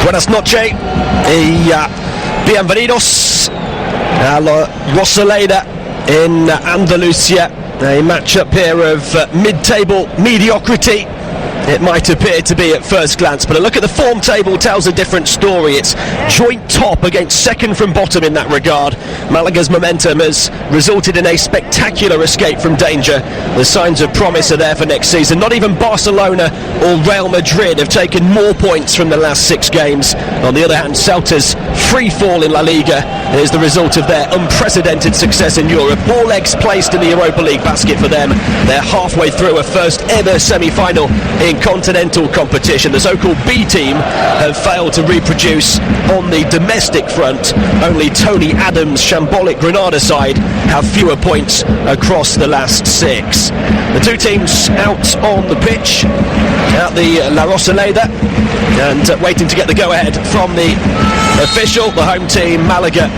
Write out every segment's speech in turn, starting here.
Buenas noches y bienvenidos a la Rosaleda in Andalusia. A match-up here of mid-table mediocrity, it might appear to be at first glance, but a look at the form table tells a different story. It's joint top against second from bottom in that regard. Malaga's momentum has resulted in a spectacular escape from danger. The signs of promise are there for next season. Not even Barcelona or Real Madrid have taken more points from the last 6 games. On the other hand, Celta's free fall in La Liga is the result of their unprecedented success in Europe. All eggs placed in the Europa League basket for them. They're halfway through a first ever semi-final in continental competition. The so-called B team have failed to reproduce on the domestic front. Only Tony Adams' shambolic Granada side have fewer points across the last 6. The two teams out on the pitch at the La Rosaleda and waiting to get the go-ahead from the official. The home team, Malaga,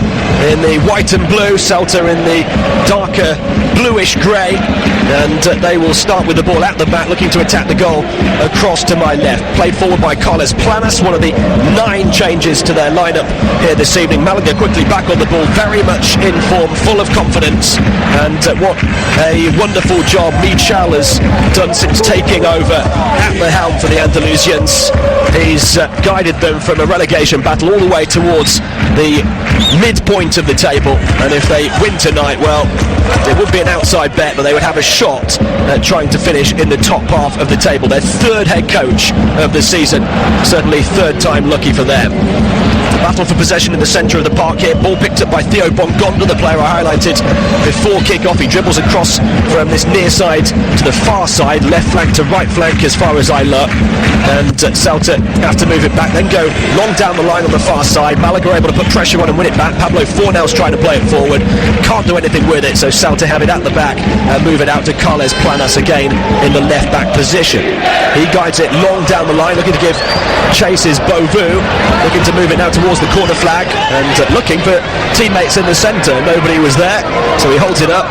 in the white and blue, Celta in the darker bluish grey, and they will start with the ball at the back, looking to attack the goal across to my left. Played forward by Carlos Planas, one of the 9 changes to their lineup here this evening. Malaga quickly back on the ball, very much in form, full of confidence, and what a wonderful job Michel has done since taking over at the helm for the Andalusians. He's guided them from a relegation battle all the way towards the midpoint of the table, and if they win tonight, well, it would be an outside bet, but they would have a shot at trying to finish in the top half of the table. Their 3rd head coach of the season, certainly 3rd time lucky for them. Battle for possession in the centre of the park here. Ball picked up by Theo Bongonda, the player I highlighted before kick-off. He dribbles across from this near side to the far side, left flank to right flank as far as I look, and Celta have to move it back, then go long down the line on the far side. Malaga are able to put pressure on and win it back. Pablo Fornell's trying to play it forward, can't do anything with it, so Celta have it at the back and move it out to Carles Planas again in the left back position. He guides it long down the line, looking to give chases Beauvue, looking to move it now towards the corner flag and looking for teammates in the centre. Nobody was there, so he holds it up,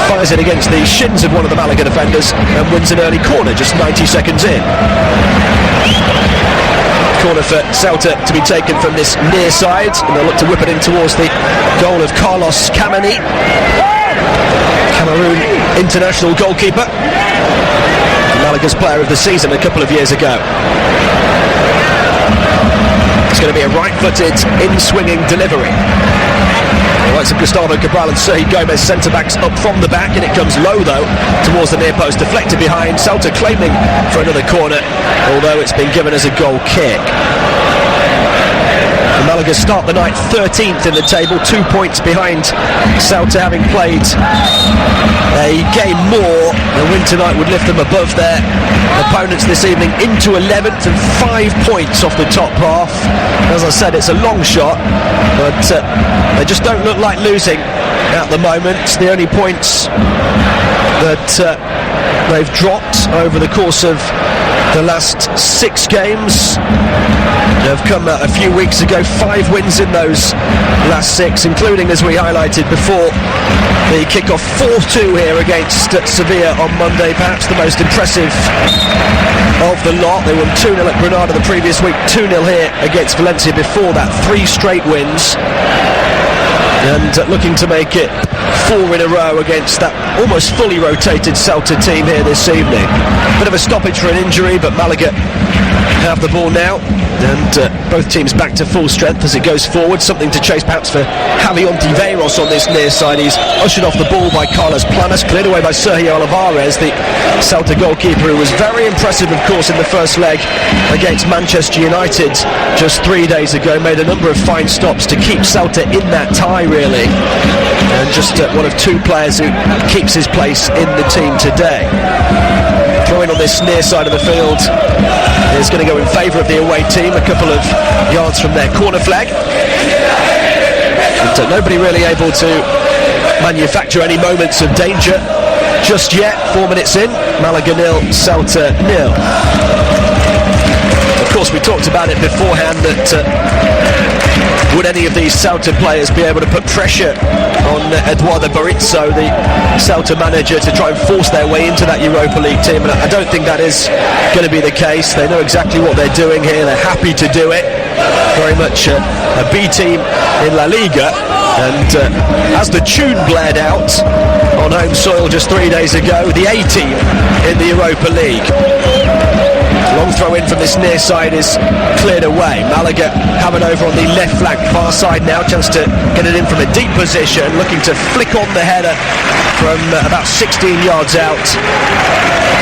fires it against the shins of one of the Malaga defenders and wins an early corner just 90 seconds in. Corner for Celta to be taken from this near side, and they'll look to whip it in towards the goal of Carlos Kamani, Cameroon international goalkeeper, Malaga's player of the season a couple of years ago. It's going to be a right-footed, in-swinging delivery. The likes of Gustavo Cabral and Sergio Gomez, centre-backs up from the back, and it comes low, though, towards the near post, deflected behind. Celta claiming for another corner, although it's been given as a goal kick. The Malaga start the night 13th in the table, 2 points behind Celta, having played a game more. A win tonight would lift them above their opponents this evening into 11th and 5 points off the top half. As I said, it's a long shot, but they just don't look like losing at the moment. The only points that they've dropped over the course of the last 6 games have come a few weeks ago. 5 wins in those last 6, including, as we highlighted before the kick-off, 4-2 here against Sevilla on Monday, perhaps the most impressive of the lot. They won 2-0 at Granada the previous week, 2-0 here against Valencia before that. 3 straight wins, and looking to make it 4 in a row against that almost fully rotated Celta team here this evening. Bit of a stoppage for an injury, but Malaga have the ball now, and both teams back to full strength as it goes forward. Something to chase perhaps for Javi Ontiveros on this near side. He's ushered off the ball by Carlos Planas, cleared away by Sergio Olivares, the Celta goalkeeper, who was very impressive, of course, in the first leg against Manchester United just 3 days ago. Made a number of fine stops to keep Celta in that tie, really, and just one of 2 players who keeps his place in the team today. Throwing on this near side of the field is going to go in favour of the away team, a couple of yards from their corner flag, and nobody really able to manufacture any moments of danger just yet. 4 minutes in, Malaga 0, Celta 0. Of course, we talked about it beforehand that would any of these Celta players be able to put pressure on Eduardo Berizzo, the Celta manager, to try and force their way into that Europa League team? And I don't think that is going to be the case. They know exactly what they're doing here. They're happy to do it. very much a B team in La Liga, and as the tune blared out on home soil just 3 days ago, the A team in the Europa League. Long throw in from this near side is cleared away. Malaga have it over on the left flank, far side now. Chance to get it in from a deep position, looking to flick on the header from about 16 yards out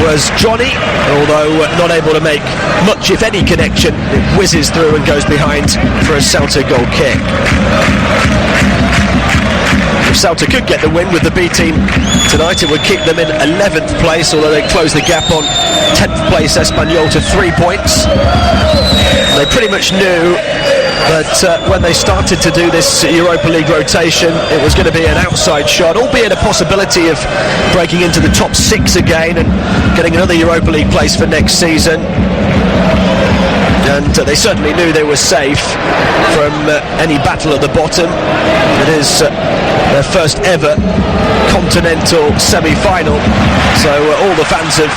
was Johnny, although not able to make much, if any, connection. It whizzes through and goes behind for a Celta goal kick. If Celta could get the win with the B team tonight, it would keep them in 11th place, although they close the gap on 10th place Espanyol to 3 points. They pretty much knew that when they started to do this Europa League rotation, it was going to be an outside shot, albeit a possibility of breaking into the top 6 again and getting another Europa League place for next season. And they certainly knew they were safe from any battle at the bottom. It is their first ever continental semi-final, so all the fans have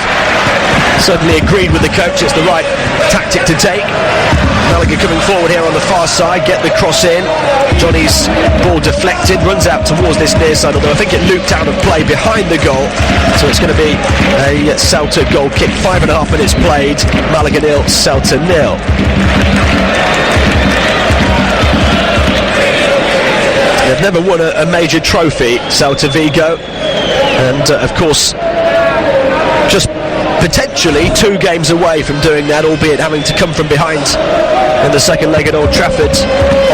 certainly agreed with the coach it's the right tactic to take. Malaga coming forward here on the far side, get the cross in. Johnny's ball deflected, runs out towards this near side, although I think it looped out of play behind the goal, so it's going to be a Celta goal kick. 5.5 minutes played, Malaga 0, Celta 0. They've never won a major trophy, Celta Vigo, and of course just potentially 2 games away from doing that, albeit having to come from behind in the second leg at Old Trafford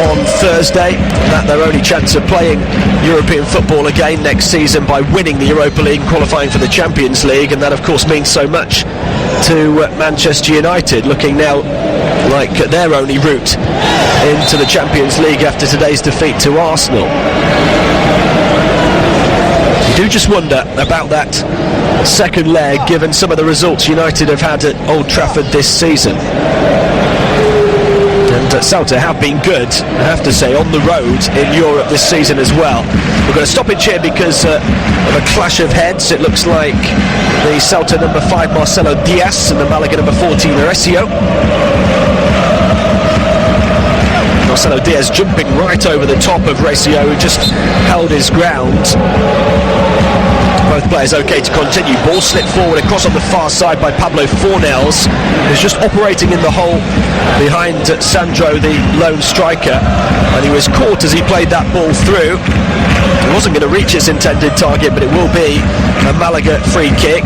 on Thursday. That their only chance of playing European football again next season by winning the Europa League and qualifying for the Champions League, and that of course means so much to Manchester United, looking now like their only route into the Champions League after today's defeat to Arsenal. You do just wonder about that second leg, given some of the results United have had at Old Trafford this season. And Celta have been good, I have to say, on the road in Europe this season as well. We've got a stoppage here because of a clash of heads. It looks like the Celta number 5 Marcelo Diaz and the Malaga number 14 Horacio. Marcelo Diaz jumping right over the top of Horacio, who just held his ground. Both players okay to continue. Ball slipped forward across on the far side by Pablo Fornells, who's just operating in the hole behind Sandro, the lone striker, and he was caught as he played that ball through. He wasn't going to reach its intended target, but it will be a Malaga free kick,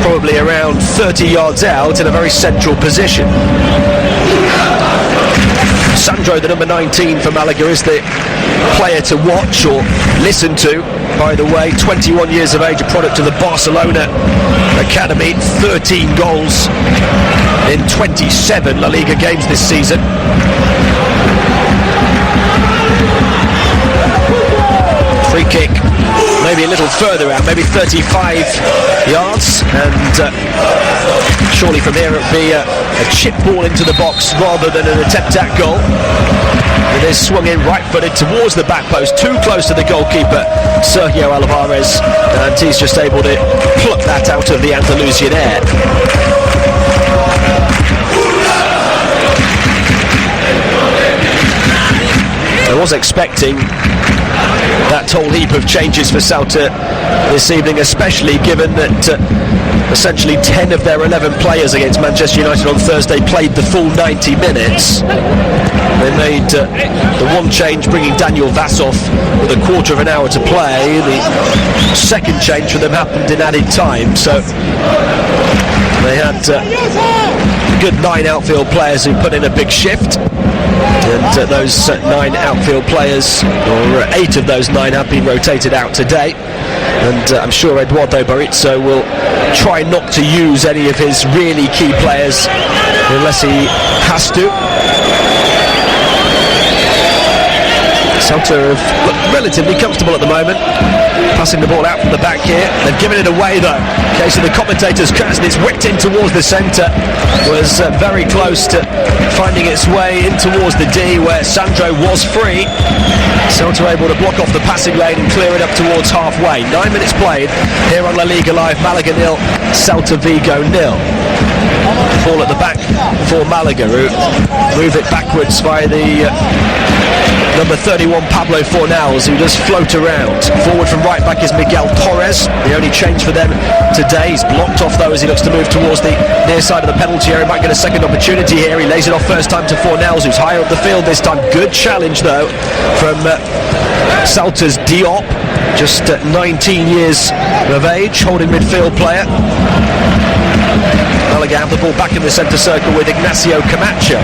probably around 30 yards out in a very central position. Sandro, the number 19 for Malaga, is the player to watch or listen to. By the way, 21 years of age, a product of the Barcelona academy, 13 goals in 27 La Liga games this season. Free kick, maybe a little further out, maybe 35 yards, and surely from here it would be a chip ball into the box rather than an attempt at goal. It is swung in right-footed towards the back post, too close to the goalkeeper, Sergio Alvarez, and he's just able to pluck that out of the Andalusian air. I was expecting that whole heap of changes for Celta this evening, especially given that essentially 10 of their 11 players against Manchester United on Thursday played the full 90 minutes. They made the one change, bringing Daniel Vasov with a quarter of an hour to play. The second change for them happened in added time, so they had a good 9 outfield players who put in a big shift. And those 9 outfield players, or 8 of those 9, have been rotated out today. And I'm sure Eduardo Barizzo will try not to use any of his really key players unless he has to. Celta have looked relatively comfortable at the moment, passing the ball out from the back here. They've given it away though. In case of the commentators, Krasnitz whipped in towards the centre, was very close to finding its way in towards the D where Sandro was free. Celta able to block off the passing lane and clear it up towards halfway. 9 minutes played here on La Liga Live. Malaga 0, Celta Vigo 0. Ball at the back for Malaga, who move it backwards by the number 31 Pablo Fornals, who does float around. Forward from right back is Miguel Torres, the only change for them today. He's blocked off though as he looks to move towards the near side of the penalty area. Might get a second opportunity here. He lays it off first time to Fornals, who's higher up the field this time. Good challenge though from Celta's Diop, just 19 years of age, holding midfield player. Malaga have the ball back in the centre circle with Ignacio Camacho.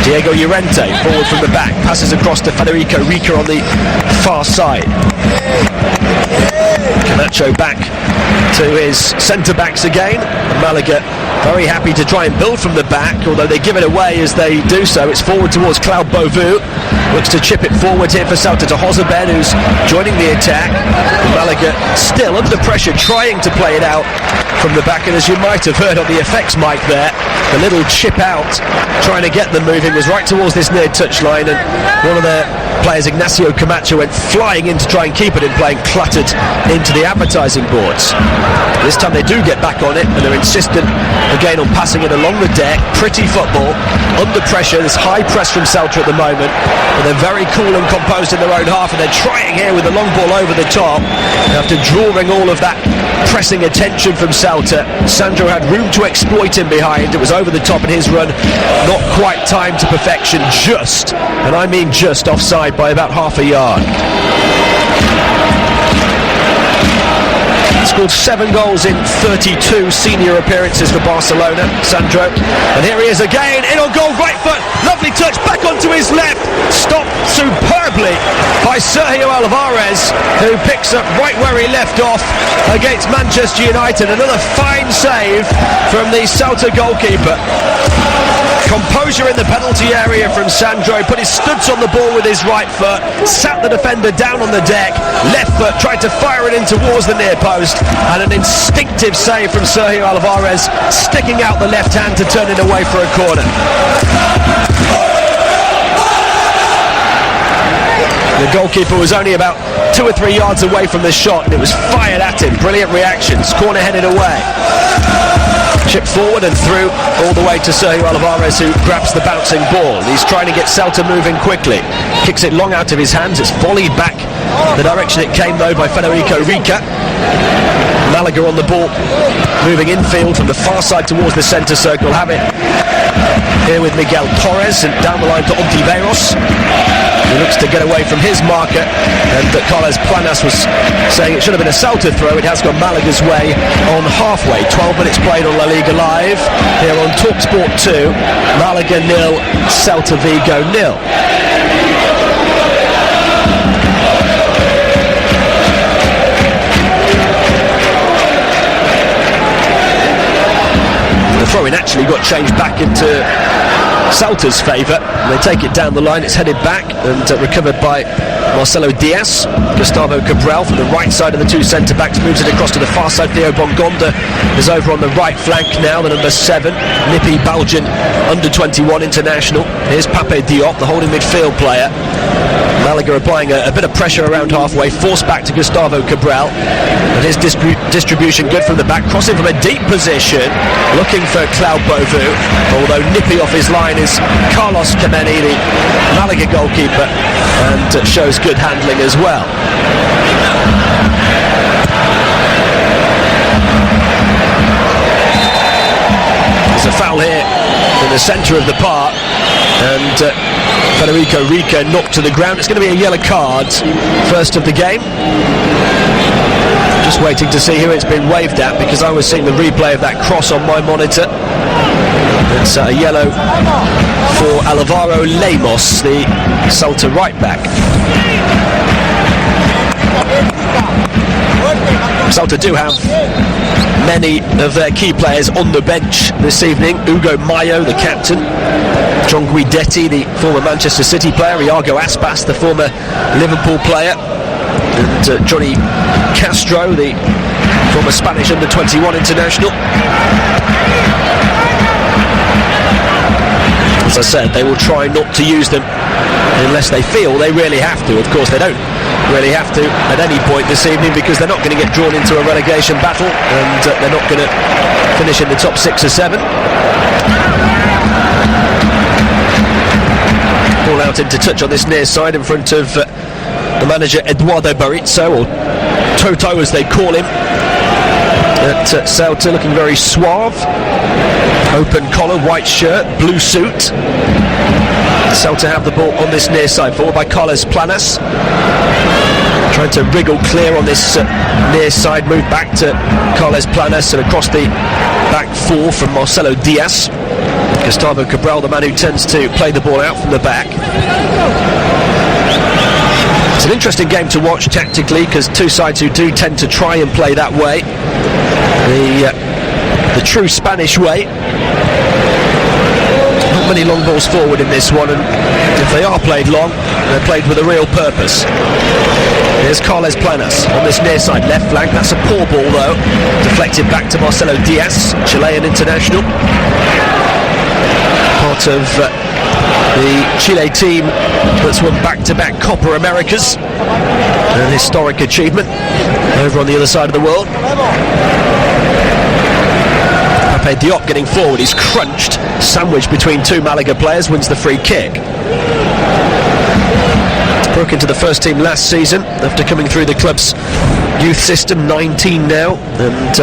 Diego Llorente forward from the back, passes across to Federico Rica on the far side. Camacho back to his centre-backs again. Malaga very happy to try and build from the back, although they give it away as they do so. It's forward towards Cloud Beauvue. Looks to chip it forward here for Celta to Joseben, who's joining the attack. Malaga still under pressure, trying to play it out from the back, and as you might have heard on the effects mic there, the little chip out, trying to get them moving, was right towards this near touchline, and one of their players, Ignacio Camacho, went flying in to try and keep it in play and clattered into the advertising boards. This time they do get back on it, and they're insistent again on passing it along the deck. Pretty football, under pressure. There's high press from Celta at the moment, but they're very cool and composed in their own half, and they're trying here with the long ball over the top. After drawing all of that pressing attention from Celta, Sandro had room to exploit him behind. It was over the top in his run, not quite timed to perfection, just, and I mean just, offside by about half a yard. Scored 7 goals in 32 senior appearances for Barcelona, Sandro. And here he is again, in on goal, right foot, lovely touch, back onto his left, stopped superbly by Sergio Alvarez, who picks up right where he left off against Manchester United. Another fine save from the Celta goalkeeper. Composure in the penalty area from Sandro, put his studs on the ball with his right foot, sat the defender down on the deck, left foot, tried to fire it in towards the near post, and an instinctive save from Sergio Alvarez, sticking out the left hand to turn it away for a corner. The goalkeeper was only about 2 or 3 yards away from the shot, and it was fired at him. Brilliant reactions, corner headed away. Chip forward and through all the way to Sergio Alvarez, who grabs the bouncing ball. He's trying to get Celta moving quickly. Kicks it long out of his hands. It's volleyed back the direction it came though by Federico Rica. Malaga on the ball, moving infield from the far side towards the centre circle. Have it here with Miguel Torres, and down the line to Ontiveros. He looks to get away from his marker, and Carlos Planas was saying it should have been a Celta throw. It has gone Malaga's way on halfway. 12 minutes played on La Liga Live here on TalkSport 2. Malaga 0, Celta Vigo 0. The throw-in actually got changed back into Celta's favour. They take it down the line, it's headed back and recovered by Marcelo Diaz. Gustavo Cabral from the right side of the two centre-backs moves it across to the far side. Theo Bongonda is over on the right flank now, the number 7, nippy Belgian under-21 international. Here's Pape Diop, the holding midfield player. Malaga applying a bit of pressure around halfway, forced back to Gustavo Cabral, and his distribution good from the back, crossing from a deep position, looking for Cloud Beauvue, although nippy off his line is Carlos Kameni, the Malaga goalkeeper, and shows good handling as well. There's a foul here in the centre of the park, and Federico Rica knocked to the ground. It's going to be a yellow card, first of the game. Just waiting to see who it's been waved at, because I was seeing the replay of that cross on my monitor. It's a yellow for Alvaro Lemos, the Celta right back. Celta do have many of their key players on the bench this evening. Hugo Mayo, the captain, John Guidetti, the former Manchester City player, Iago Aspas, the former Liverpool player, and Johnny Castro, the former Spanish under-21 international. As I said, they will try not to use them unless they feel they really have to. Of course, they don't really have to at any point this evening, because they're not going to get drawn into a relegation battle, and they're not going to finish in the top 6 or 7. Ball out into touch on this near side in front of the manager Eduardo Barizzo, or Toto as they call him, at Celta, looking very suave. Open collar, white shirt, blue suit. Celta have the ball on this near side, forward by Carles Planas, trying to wriggle clear on this near side, move back to Carles Planas and across the back 4 from Marcelo Diaz. Gustavo Cabral, the man who tends to play the ball out from the back. It's an interesting game to watch tactically, because two sides who do tend to try and play that way, the true Spanish way. Not many long balls forward in this one, and if they are played long, they're played with a real purpose. Here's Carles Planas on this near side, left flank. That's a poor ball though, deflected back to Marcelo Diaz, Chilean international, part of the Chile team that's won back-to-back Copa Americas, an historic achievement over on the other side of the world. Pape Diop getting forward, he's crunched, sandwiched between two Malaga players, wins the free kick. Broke into the first team last season after coming through the club's youth system, 19 now, and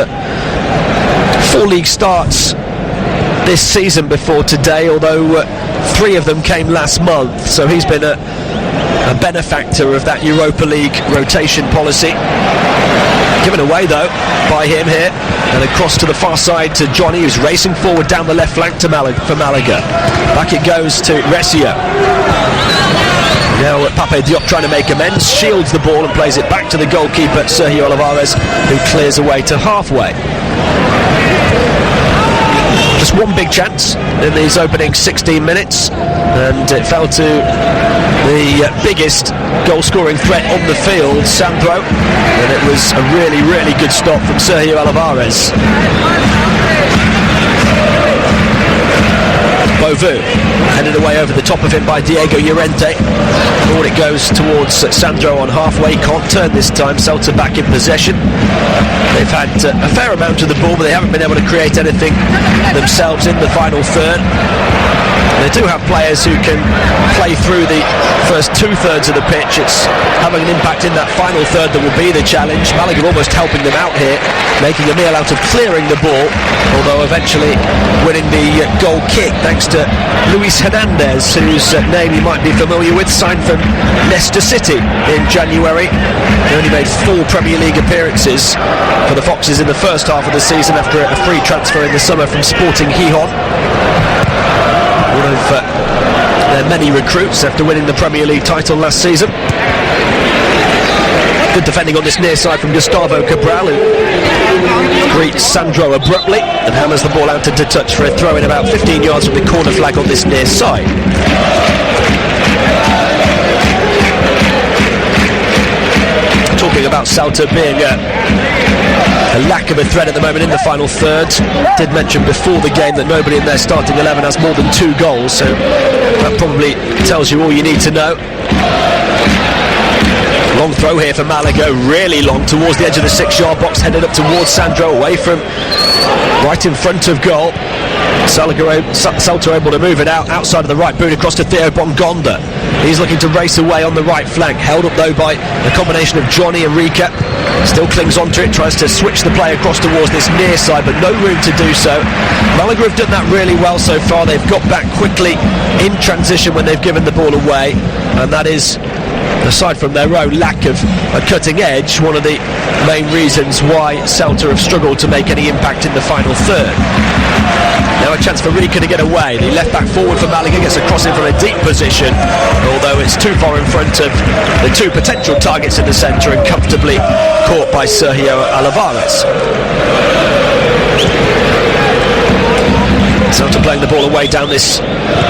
4 league starts this season before today, although 3 of them came last month, so he's been a benefactor of that Europa League rotation policy. Given away though by him here, and across to the far side to Johnny, who's racing forward down the left flank to for Malaga. Back it goes to Recio. Now Pape Diop trying to make amends, shields the ball and plays it back to the goalkeeper Sergio Olivares, who clears away to halfway. Just one big chance in these opening 16 minutes, and it fell to the biggest goal-scoring threat on the field, Sandro, and it was a really, really good stop from Sergio Olivares. Bovu headed away over the top of him by Diego Llorente. Forward it goes towards Sandro on halfway. Can't turn this time. Celta back in possession. They've had a fair amount of the ball, but they haven't been able to create anything themselves in the final third. They do have players who can play through the first 2/3 of the pitch. It's having an impact in that final third that will be the challenge. Malaga almost helping them out here, making a meal out of clearing the ball, although eventually winning the goal kick thanks to Luis Hernandez, whose name you might be familiar with, signed from Leicester City in January. He only made 4 Premier League appearances for the Foxes in the first half of the season after a free transfer in the summer from Sporting Gijón. One of their many recruits after winning the Premier League title last season. Good defending on this near side from Gustavo Cabral, who greets Sandro abruptly and hammers the ball out into touch for a throw in about 15 yards from the corner flag on this near side. Talking about Celta being a lack of a threat at the moment in the final third. Did mention before the game that nobody in their starting 11 has more than 2 goals, so that probably tells you all you need to know. Long throw here for Malaga, really long towards the edge of the 6-yard box, headed up towards Sandro, away from right in front of goal. Celta able to move it outside of the right boot across to Theo Bongonda. He's looking to race away on the right flank, held up though by a combination of Johnny and Rica. Still clings onto it, tries to switch the play across towards this near side, but no room to do so. Malaga have done that really well so far. They've got back quickly in transition when they've given the ball away, and that is, aside from their own lack of a cutting edge, one of the main reasons why Celta have struggled to make any impact in the final third. Now a chance for Rica to get away. The left back forward for Malaga gets a crossing from a deep position, although it's too far in front of the 2 potential targets in the centre and comfortably caught by Sergio Olivares. Celta playing the ball away down this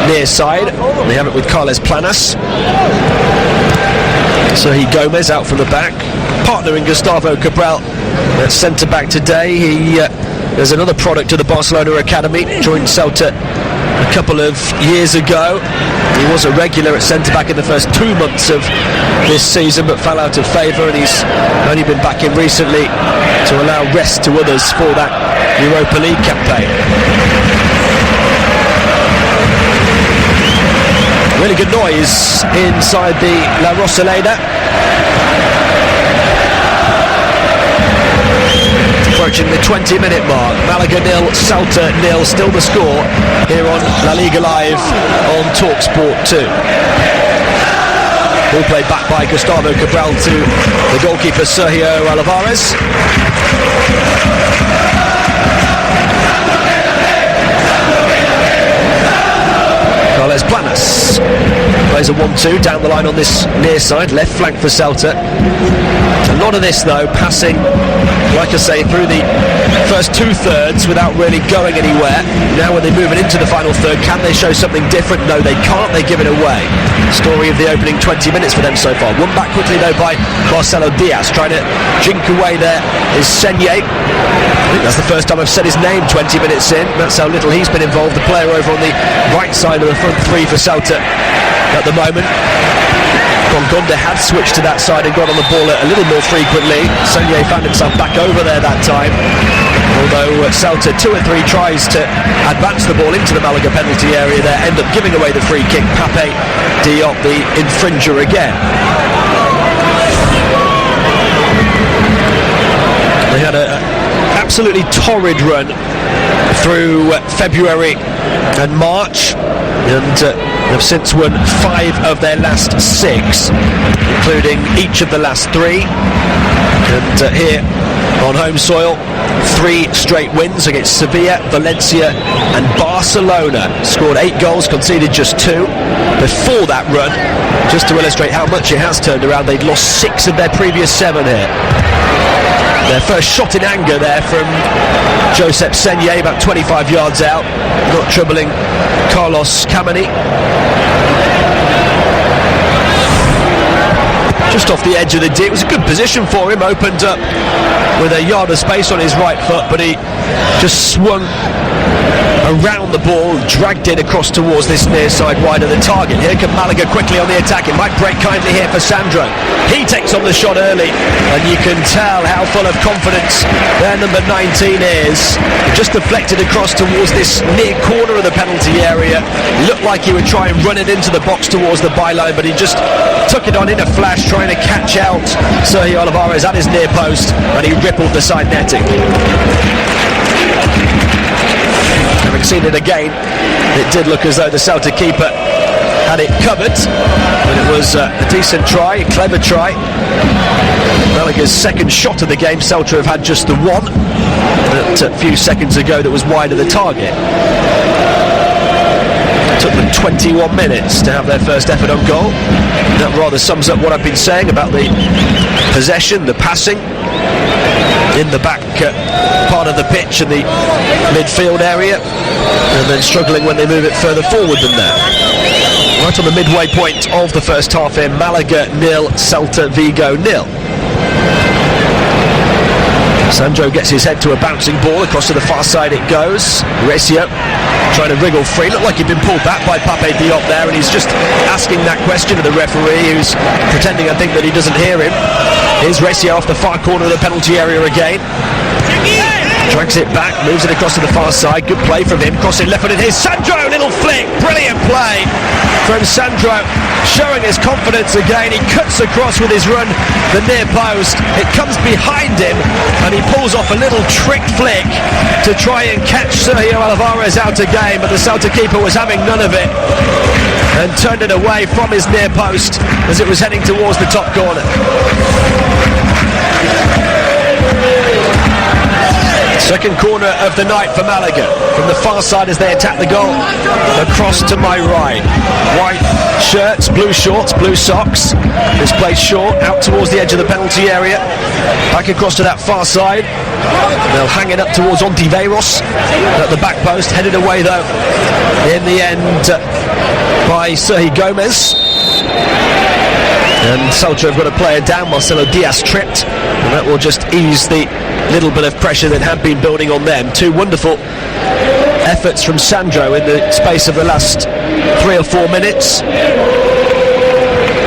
near side. They have it with Carles Planas. Sergio Gomez out from the back, partnering Gustavo Cabral at centre back today. He there's another product of the Barcelona academy, joined Celta a couple of years ago. He was a regular at centre-back in the first 2 months of this season, but fell out of favour, and he's only been back in recently to allow rest to others for that Europa League campaign. Really good noise inside the La Rosaleda. Approaching the 20-minute mark. Malaga 0, Celta 0, still the score here on La Liga Live on TalkSport 2. Ball played back by Gustavo Cabral to the goalkeeper Sergio Olivares. Carles Planas plays a 1-2 down the line on this near side, left flank for Celta. A lot of this though passing, like I say, through the first 2/3 without really going anywhere. Now when they move it into the final third, can they show something different? No, they can't. They give it away. Story of the opening 20 minutes for them so far. Won back quickly though by Marcelo Diaz, trying to jink away there is Senye. I think that's the first time I've said his name 20 minutes in. That's how little he's been involved. The player over on the right side of the front three for Celta at the moment. Gongonda had switched to that side and got on the ball a little more frequently. Senye found himself back over there that time. Although Celta 2 or 3 tries to advance the ball into the Malaga penalty area there, end up giving away the free kick. Pape Diop, the infringer again. They had an absolutely torrid run through February and March, and have since won 5 of their last 6, including each of the last 3. And here on home soil, 3 straight wins against Sevilla, Valencia and Barcelona. Scored 8 goals, conceded just 2 before that run. Just to illustrate how much it has turned around, they'd lost 6 of their previous 7 here. Their first shot in anger there from Josep Senye, about 25 yards out, not troubling Carlos Kameni. Just off the edge of the D. It was a good position for him, opened up with a yard of space on his right foot, but he just swung around the ball, dragged it across towards this near side wide of the target. Here come Malaga quickly on the attack. It might break kindly here for Sandro. He takes on the shot early, and you can tell how full of confidence their number 19 is. It just deflected across towards this near corner of the penalty area. Looked like he would try and run it into the box towards the byline, but he just took it on in a flash, trying to catch out Sergio Olivares at his near post, and he rippled the side netting. Having seen it again, it did look as though the Celta keeper had it covered, but it was a decent try, a clever try. Malaga's second shot of the game. Celta have had just the one, but a few seconds ago that was wide of the target. It took them 21 minutes to have their first effort on goal. That rather sums up what I've been saying about the possession, the passing in the back part of the pitch and the midfield area, and then struggling when they move it further forward than that. Right on the midway point of the first half here, Malaga 0, Celta Vigo 0. Sandro gets his head to a bouncing ball, across to the far side it goes. Recio trying to wriggle free, looked like he'd been pulled back by Pape Diop there, and he's just asking that question of the referee, who's pretending, I think, that he doesn't hear him. Here's Recio off the far corner of the penalty area again. Drags it back, moves it across to the far side. Good play from him, crossing left-footed. Here's Sandro, little flick, brilliant play from Sandro, showing his confidence again. He cuts across with his run, the near post. It comes behind him, and he pulls off a little trick flick to try and catch Sergio Olivares out again, but the Celta keeper was having none of it and turned it away from his near post as it was heading towards the top corner. Second corner of the night for Malaga. From the far side as they attack the goal. Across to my right. White shirts, blue shorts, blue socks. This plays short, out towards the edge of the penalty area. Back across to that far side. They'll hang it up towards Ontiveros at the back post. Headed away though, in the end, by Sergio Gomez. And Celta have got a player down. Marcelo Diaz tripped, and that will just ease the little bit of pressure that had been building on them. 2 wonderful efforts from Sandro in the space of the last 3 or 4 minutes.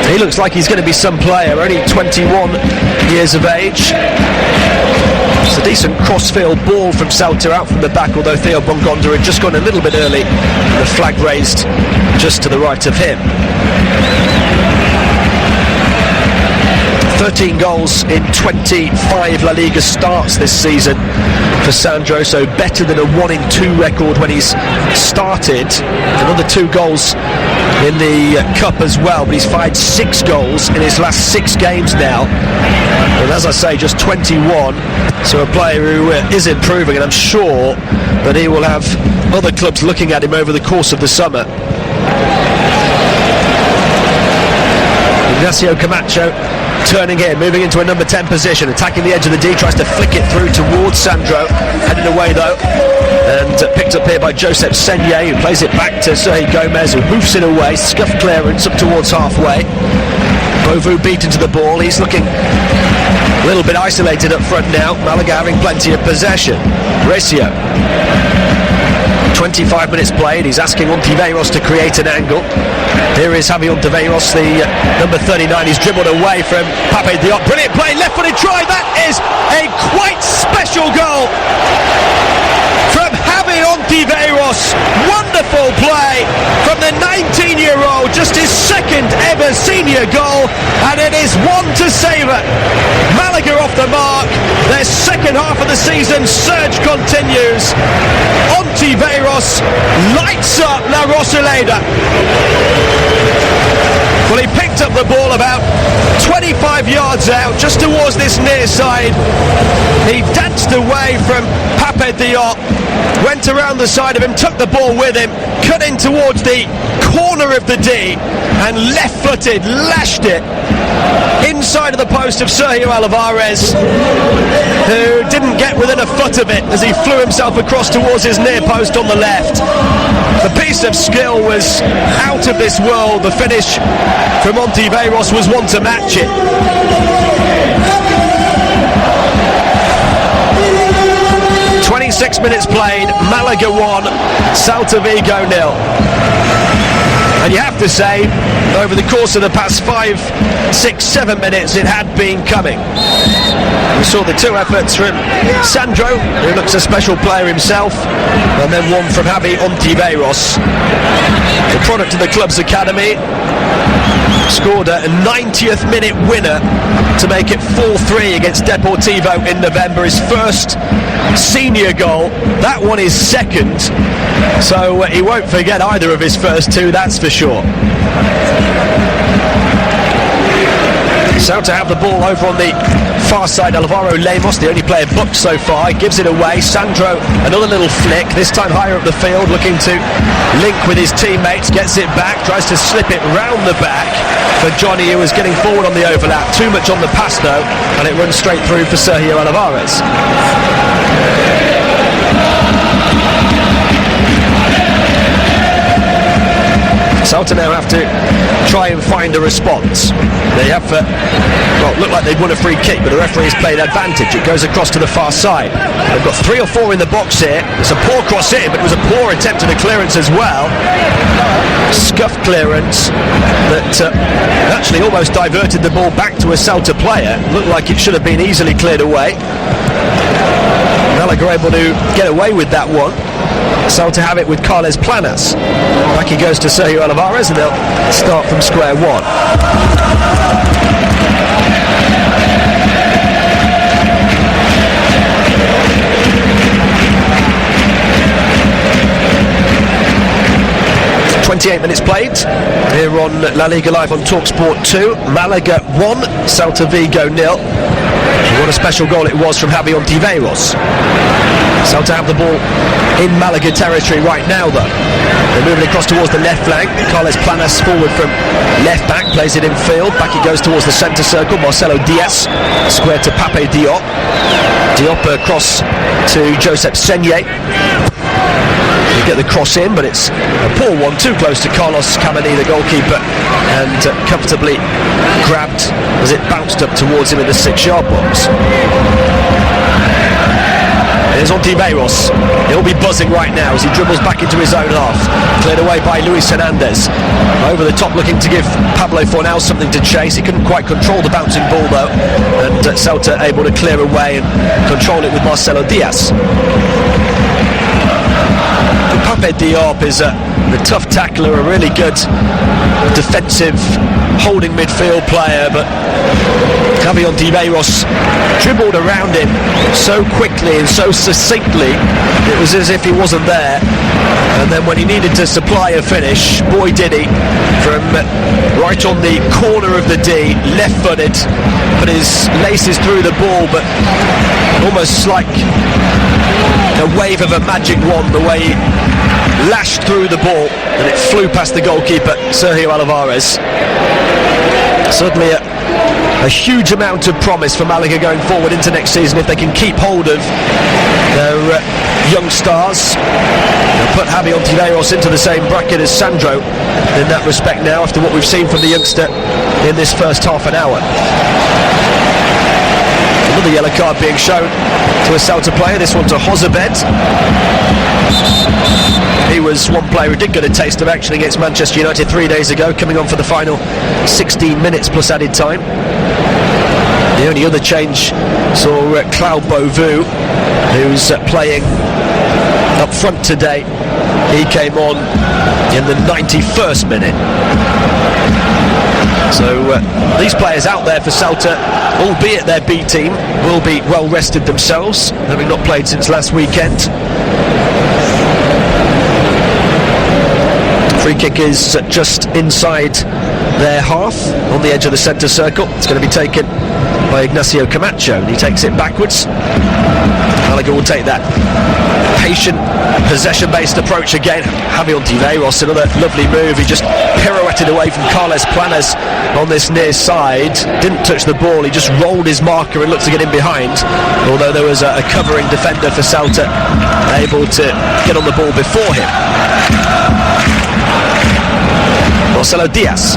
He looks like he's going to be some player, only 21 years of age. It's a decent crossfield ball from Celta out from the back, although Theo Bongonda had just gone a little bit early, and the flag raised just to the right of him. 13 goals in 25 La Liga starts this season for Sandro, so better than a 1-in-2 record when he's started. Another 2 goals in the Cup as well, but he's fired 6 goals in his last 6 games now. And as I say, just 21, so a player who is improving, and I'm sure that he will have other clubs looking at him over the course of the summer. Ignacio Camacho turning in, moving into a number 10 position, attacking the edge of the D, tries to flick it through towards Sandro, headed away though, and picked up here by Josep Senye, who plays it back to Sergi Gomez, who hoofs it away, scuff clearance up towards halfway. Bovu beaten to the ball, he's looking a little bit isolated up front now, Malaga having plenty of possession. Recio, 25 minutes played, he's asking Ontiveros to create an angle. Here is Javi Ontiveros, the number 39, he's dribbled away from Pape Diop. Brilliant play, left-footed try, that is a quite special goal from Javi Ontiveros. Wonderful play from the 19-year-old, just his second ever senior goal, and it is one to savour. Malaga off the mark, their second half of the season surge continues. Ontiveros lights up La Rosaleda. Well, he picked up the ball about 25 yards out, just towards this near side. He danced away from Pape Diop, went around the side of him, took the ball with him, cut in towards the corner of the D, and left-footed, lashed it inside of the post of Sergio Alvarez, who didn't get within a foot of it as he flew himself across towards his near post on the left. The piece of skill was out of this world. The finish from Ontiveros was one to match it. Minutes played, Malaga 1, Celta Vigo 0. And you have to say, over the course of the past 5, 6, 7 minutes, it had been coming. We saw the 2 efforts from Sandro, who looks a special player himself, and then one from Javi Ontiveros, the product of the club's academy. Scored a 90th minute winner to make it 4-3 against Deportivo in November. His first senior goal. That one is second, so he won't forget either of his first 2, that's for sure. Celta have the ball over on the far side. Alvaro Lemos, the only player booked so far, gives it away. Sandro, another little flick, this time higher up the field, looking to link with his teammates, gets it back, tries to slip it round the back for Johnny, who was getting forward on the overlap. Too much on the pass though, and it runs straight through for Sergio Alvarez. Celta now have to try and find a response. They have, looked like they'd won a free kick, but the referee's played advantage. It goes across to the far side. They've got 3 or 4 in the box here. It's a poor cross in, but it was a poor attempt at a clearance as well. Scuffed clearance that actually almost diverted the ball back to a Celta player. Looked like it should have been easily cleared away. Malaga able to get away with that one. Celta have it with Carles Planas. Back he goes to Sergio Alvarez, and they'll start from square one. .28 minutes played here on La Liga Live on TalkSport 2. Malaga 1, Celta Vigo 0. What a special goal it was from Javi Ontiveros. Celta have the ball in Malaga territory right now though. They're moving across towards the left flank. Carles Planas forward from left back, plays it in field. Back he goes towards the centre circle. Marcelo Diaz, square to Pape Diop. Diop across to Josep Senye. Get the cross in, but it's a poor one, too close to Carlos Kamani, the goalkeeper, and comfortably grabbed as it bounced up towards him in the 6-yard box. Here's Ontiveros. He'll be buzzing right now as he dribbles back into his own half. Cleared away by Luis Hernandez. Over the top, looking to give Pablo Fornal something to chase. He couldn't quite control the bouncing ball though, and Celta able to clear away and control it with Marcelo Diaz. Pape Diop is a tough tackler, a really good defensive holding midfield player, but Javi Ontiveros dribbled around him so quickly and so succinctly, it was as if he wasn't there. And then when he needed to supply a finish, boy did he, from right on the corner of the D, left-footed, put his laces through the ball, but almost like a wave of a magic wand, the way he lashed through the ball and it flew past the goalkeeper, Sergio Alvarez. Certainly a huge amount of promise for Malaga going forward into next season if they can keep hold of their young stars. They'll put Javi Ontiveros into the same bracket as Sandro in that respect now, after what we've seen from the youngster in this first half an hour. Another yellow card being shown to a Celta player, this one to Josebed. He was one player who did get a taste of action against Manchester United 3 days ago, coming on for the final 16 minutes plus added time. The only other change saw Cloud Beauvu, who's playing up front today. He came on in the 91st minute. So these players out there for Celta, albeit their B team, will be well rested themselves, having not played since last weekend. Free kick is just inside their half, on the edge of the centre circle. It's going to be taken by Ignacio Camacho, and he takes it backwards. Malaga will take that patient, possession-based approach again. Javi Ontiveros, another lovely move. He just pirouetted away from Carles Planas on this near side. Didn't touch the ball, he just rolled his marker and looked to get in behind. Although there was a covering defender for Celta able to get on the ball before him. Marcelo Diaz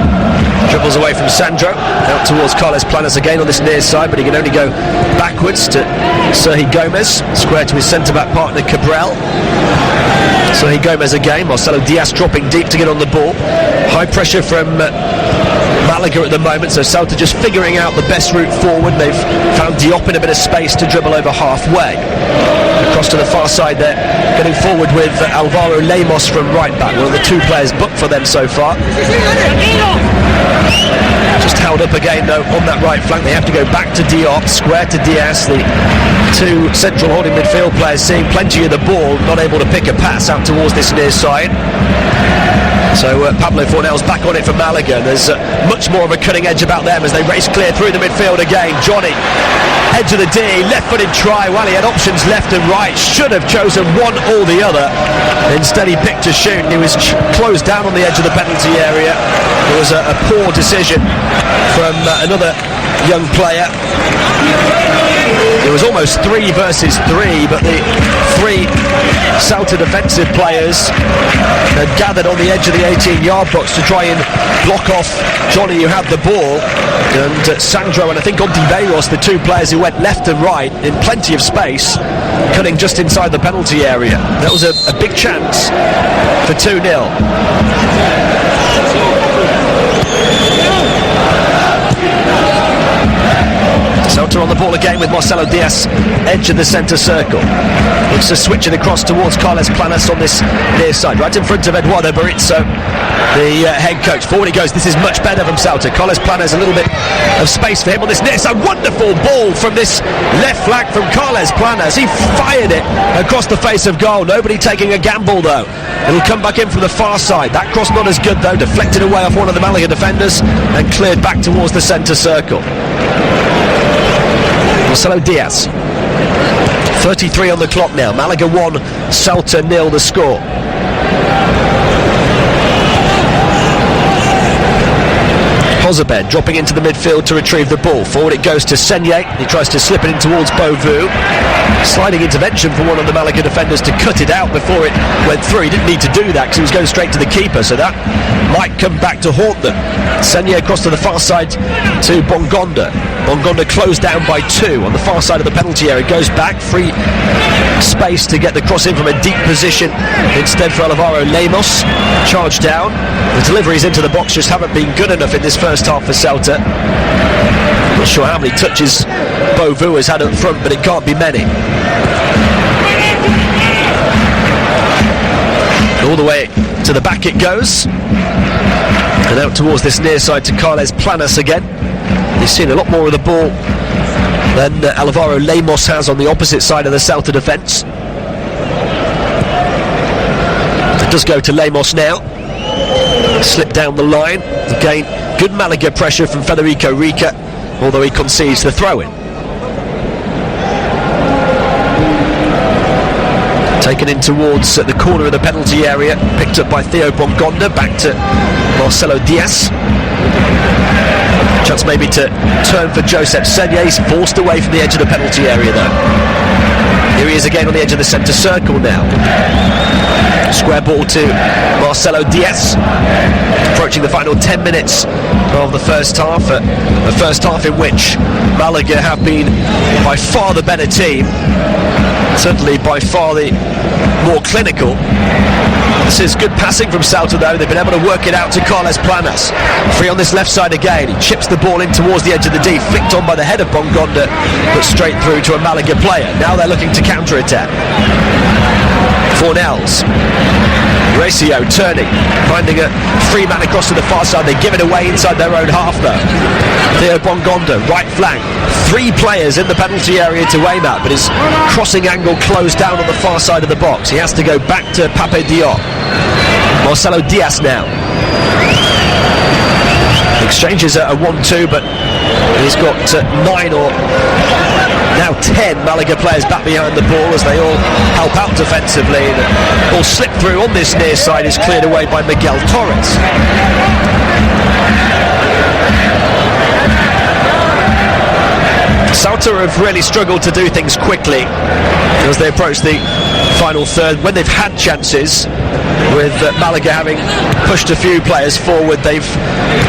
dribbles away from Sandro, out towards Carles Planas again on this near side, but he can only go backwards to Sergi Gomez, square to his centre-back partner Cabral. Sergi Gomez again, Marcelo Diaz dropping deep to get on the ball. High pressure from Malaga at the moment, so Celta just figuring out the best route forward. They've found Diop in a bit of space to dribble over halfway. Across to the far side there, getting forward with Alvaro Lemos from right back, one of the two players booked for them so far. Just held up again though on that right flank. They have to go back to Diop, square to Diaz. The two central holding midfield players seeing plenty of the ball, not able to pick a pass out towards this near side. So Pablo Fornal's back on it for Malaga. There's much more of a cutting edge about them as they race clear through the midfield again. Johnny, edge of the D, left-footed try. Well, he had options left and right. Should have chosen one or the other. Instead he picked to shoot, and he was closed down on the edge of the penalty area. It was a poor decision from another young player. It was almost 3 versus 3, but the 3 Celta defensive players had gathered on the edge of the 18-yard box to try and block off Johnny, who had the ball, and Sandro and I think Ontiveros, the two players who went left and right in plenty of space, cutting just inside the penalty area. That was a big chance for 2-0. Celta on the ball again with Marcelo Diaz, edge of the centre circle. Looks to switch it across towards Carles Planas on this near side, right in front of Eduardo Berizzo, the head coach. Forward he goes. This is much better from Celta. Carles Planas, a little bit of space for him on this near side. Wonderful ball from this left flank from Carles Planas. He fired it across the face of goal. Nobody taking a gamble though. It'll come back in from the far side. That cross not as good though. Deflected away off one of the Malaga defenders and cleared back towards the centre circle. Marcelo Diaz, 33 on the clock now. Malaga 1, Celta 0 the score. Josebed dropping into the midfield to retrieve the ball. Forward it goes to Senye. He tries to slip it in towards Beauvu. Sliding intervention from one of the Malaga defenders to cut it out before it went through. He didn't need to do that because he was going straight to the keeper, so that might come back to haunt them. Senye across to the far side to Bongonda. Bongonda closed down by 2 on the far side of the penalty area. Goes back, free space to get the cross in from a deep position. Instead for Alvaro Lemos. Charged down. The deliveries into the box just haven't been good enough in this first half for Celta. Not sure how many touches Bovu has had up front, but it can't be many. All the way to the back it goes. And out towards this near side to Carles Planas again. He's seen a lot more of the ball than Alvaro Lemos has on the opposite side of the Celta defence. It does go to Lemos now. Slip down the line. Again, good Malaga pressure from Federico Rica, although he concedes the throw-in. Taken in towards the corner of the penalty area, picked up by Theo Bongonda, back to Marcelo Diaz. Chance maybe to turn for Josep Senye. He's forced away from the edge of the penalty area though. Here he is again on the edge of the centre circle now. Square ball to Marcelo Diaz. Approaching the final 10 minutes of the first half. The first half in which Malaga have been by far the better team. Certainly by far the more clinical. This is good passing from Celta though. They've been able to work it out to Carles Planas. Free on this left side again. He chips the ball in towards the edge of the D. Flicked on by the head of Bongonda, but straight through to a Malaga player. Now they're looking to counter-attack. Fornells. Recio turning, finding a free man across to the far side. They give it away inside their own half though. Theo Bongonda, right flank. 3 players in the penalty area to aim at, but his crossing angle closed down on the far side of the box. He has to go back to Pape Diop. Marcelo Diaz now. Exchanges at a 1-2, but he's got 9 or now 10 Malaga players back behind the ball as they all help out defensively. The ball slipped through on this near side, is cleared away by Miguel Torres. Celta have really struggled to do things quickly as they approach the final third. When they've had chances, with Malaga having pushed a few players forward, they've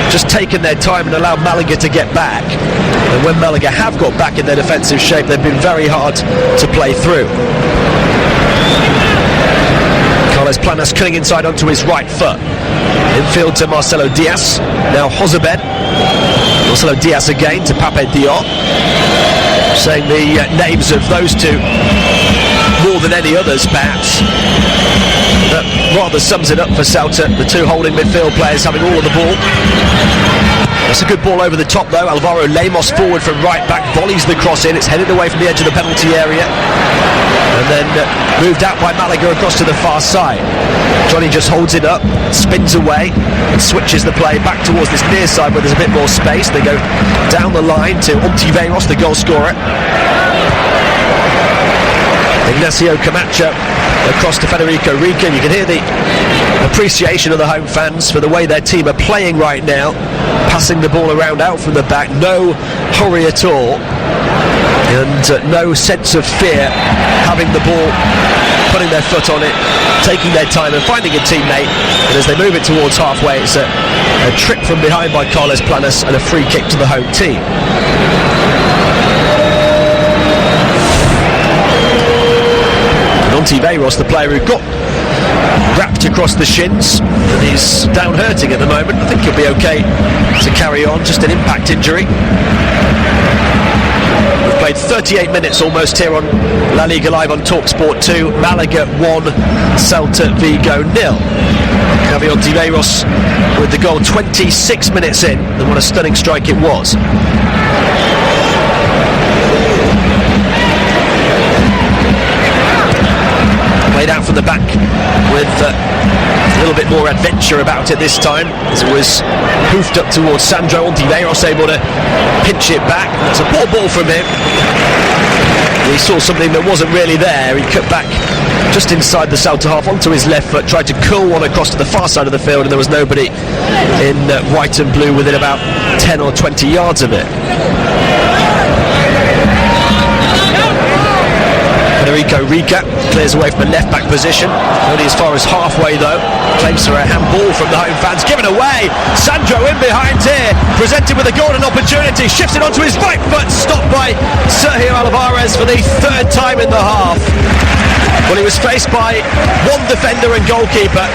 just taken their time and allowed Malaga to get back. And when Malaga have got back in their defensive shape, they've been very hard to play through. Carles Planas cutting inside onto his right foot. Infield to Marcelo Diaz. Now Jozabed. Marcelo Diaz again to Pape Diop. Saying the names of those two more than any others perhaps. That rather sums it up for Celta. The two holding midfield players having all of the ball. That's a good ball over the top though. Alvaro Lemos forward from right back, volleys the cross in. It's headed away from the edge of the penalty area and then moved out by Malaga across to the far side. Johnny just holds it up, spins away and switches the play back towards this near side where there's a bit more space. They go down the line to Ontiveros, the goal scorer. Ignacio Camacho across to Federico Rica, and you can hear the appreciation of the home fans for the way their team are playing right now, passing the ball around out from the back, no hurry at all, and no sense of fear, having the ball, putting their foot on it, taking their time and finding a teammate. And as they move it towards halfway, it's a trip from behind by Carles Planas and a free kick to the home team. Ontiveros, the player who got wrapped across the shins and he's down hurting at the moment. I think he'll be okay to carry on, just an impact injury. We've played 38 minutes almost here on La Liga Live on TalkSport 2. Malaga 1, Celta Vigo 0. Javi Ontiveros with the goal 26 minutes in, and what a stunning strike it was. Played out from the back with a little bit more adventure about it this time, as it was hoofed up towards Sandro. Ontiveros able to pinch it back. That's a poor ball from him. He saw something that wasn't really there. He cut back just inside the Celta half onto his left foot, tried to curl one across to the far side of the field, and there was nobody in white and blue within about 10 or 20 yards of it. Federico Rica clears away from a left-back position, only as far as halfway though. Claims for a handball from the home fans, given away. Sandro in behind here, presented with a golden opportunity, shifts it onto his right foot, stopped by Sergio Alvarez for the third time in the half. Well, he was faced by one defender and goalkeeper,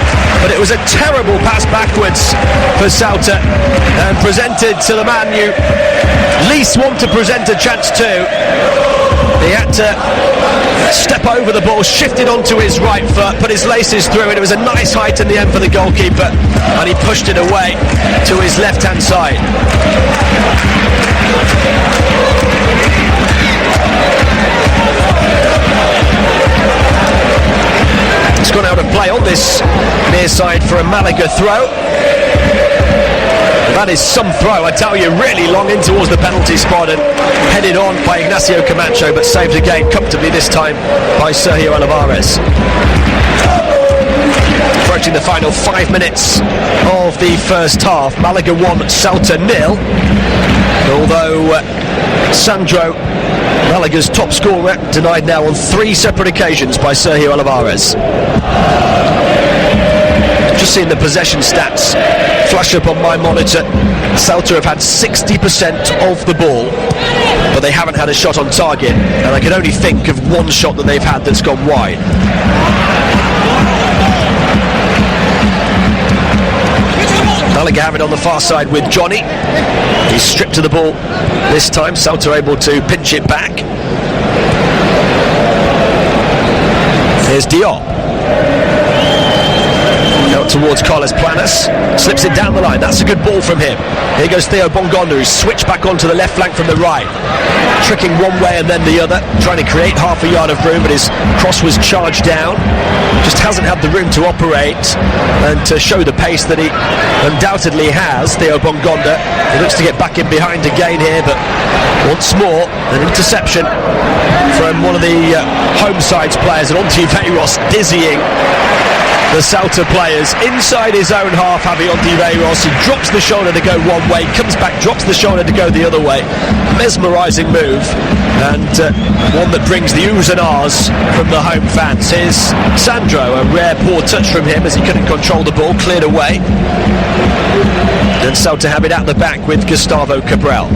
but it was a terrible pass backwards for Celta and presented to the man you least want to present a chance to. He had to step over the ball, shift it onto his right foot, put his laces through it. It was a nice height in the end for the goalkeeper, and he pushed it away to his left-hand side. It's gone out of play on this near side for a Malaga throw. That is some throw, I tell you, really long in towards the penalty spot and headed on by Ignacio Camacho, but saved again comfortably this time by Sergio Alvarez. Approaching the final 5 minutes of the first half, Malaga 1, Celta 0. Although Sandro, Malaga's top scorer, denied now on 3 separate occasions by Sergio Alvarez. Just seeing the possession stats flash up on my monitor. Celta have had 60% of the ball, but they haven't had a shot on target, and I can only think of one shot that they've had that's gone wide. Malaga have it on the far side with Johnny. He's stripped to the ball this time. Celta are able to pinch it back. Here's Diop. Out towards Carlos Planas, slips it down the line. That's a good ball from him. Here goes Theo Bongondo, who's switched back onto the left flank from the right, tricking one way and then the other, trying to create half a yard of room, but his cross was charged down. Just hasn't had the room to operate and to show the pace that he undoubtedly has. Theo Bongondo, he looks to get back in behind again here, but once more an interception from one of the home side's players, and Ontiveros dizzying the Celta players inside his own half. Javi Ontiveros, he drops the shoulder to go one way, comes back, drops the shoulder to go the other way. Mesmerising move, and one that brings the oohs and ahs from the home fans. Here's Sandro, a rare poor touch from him as he couldn't control the ball, cleared away. And Celta have it at the back with Gustavo Cabral.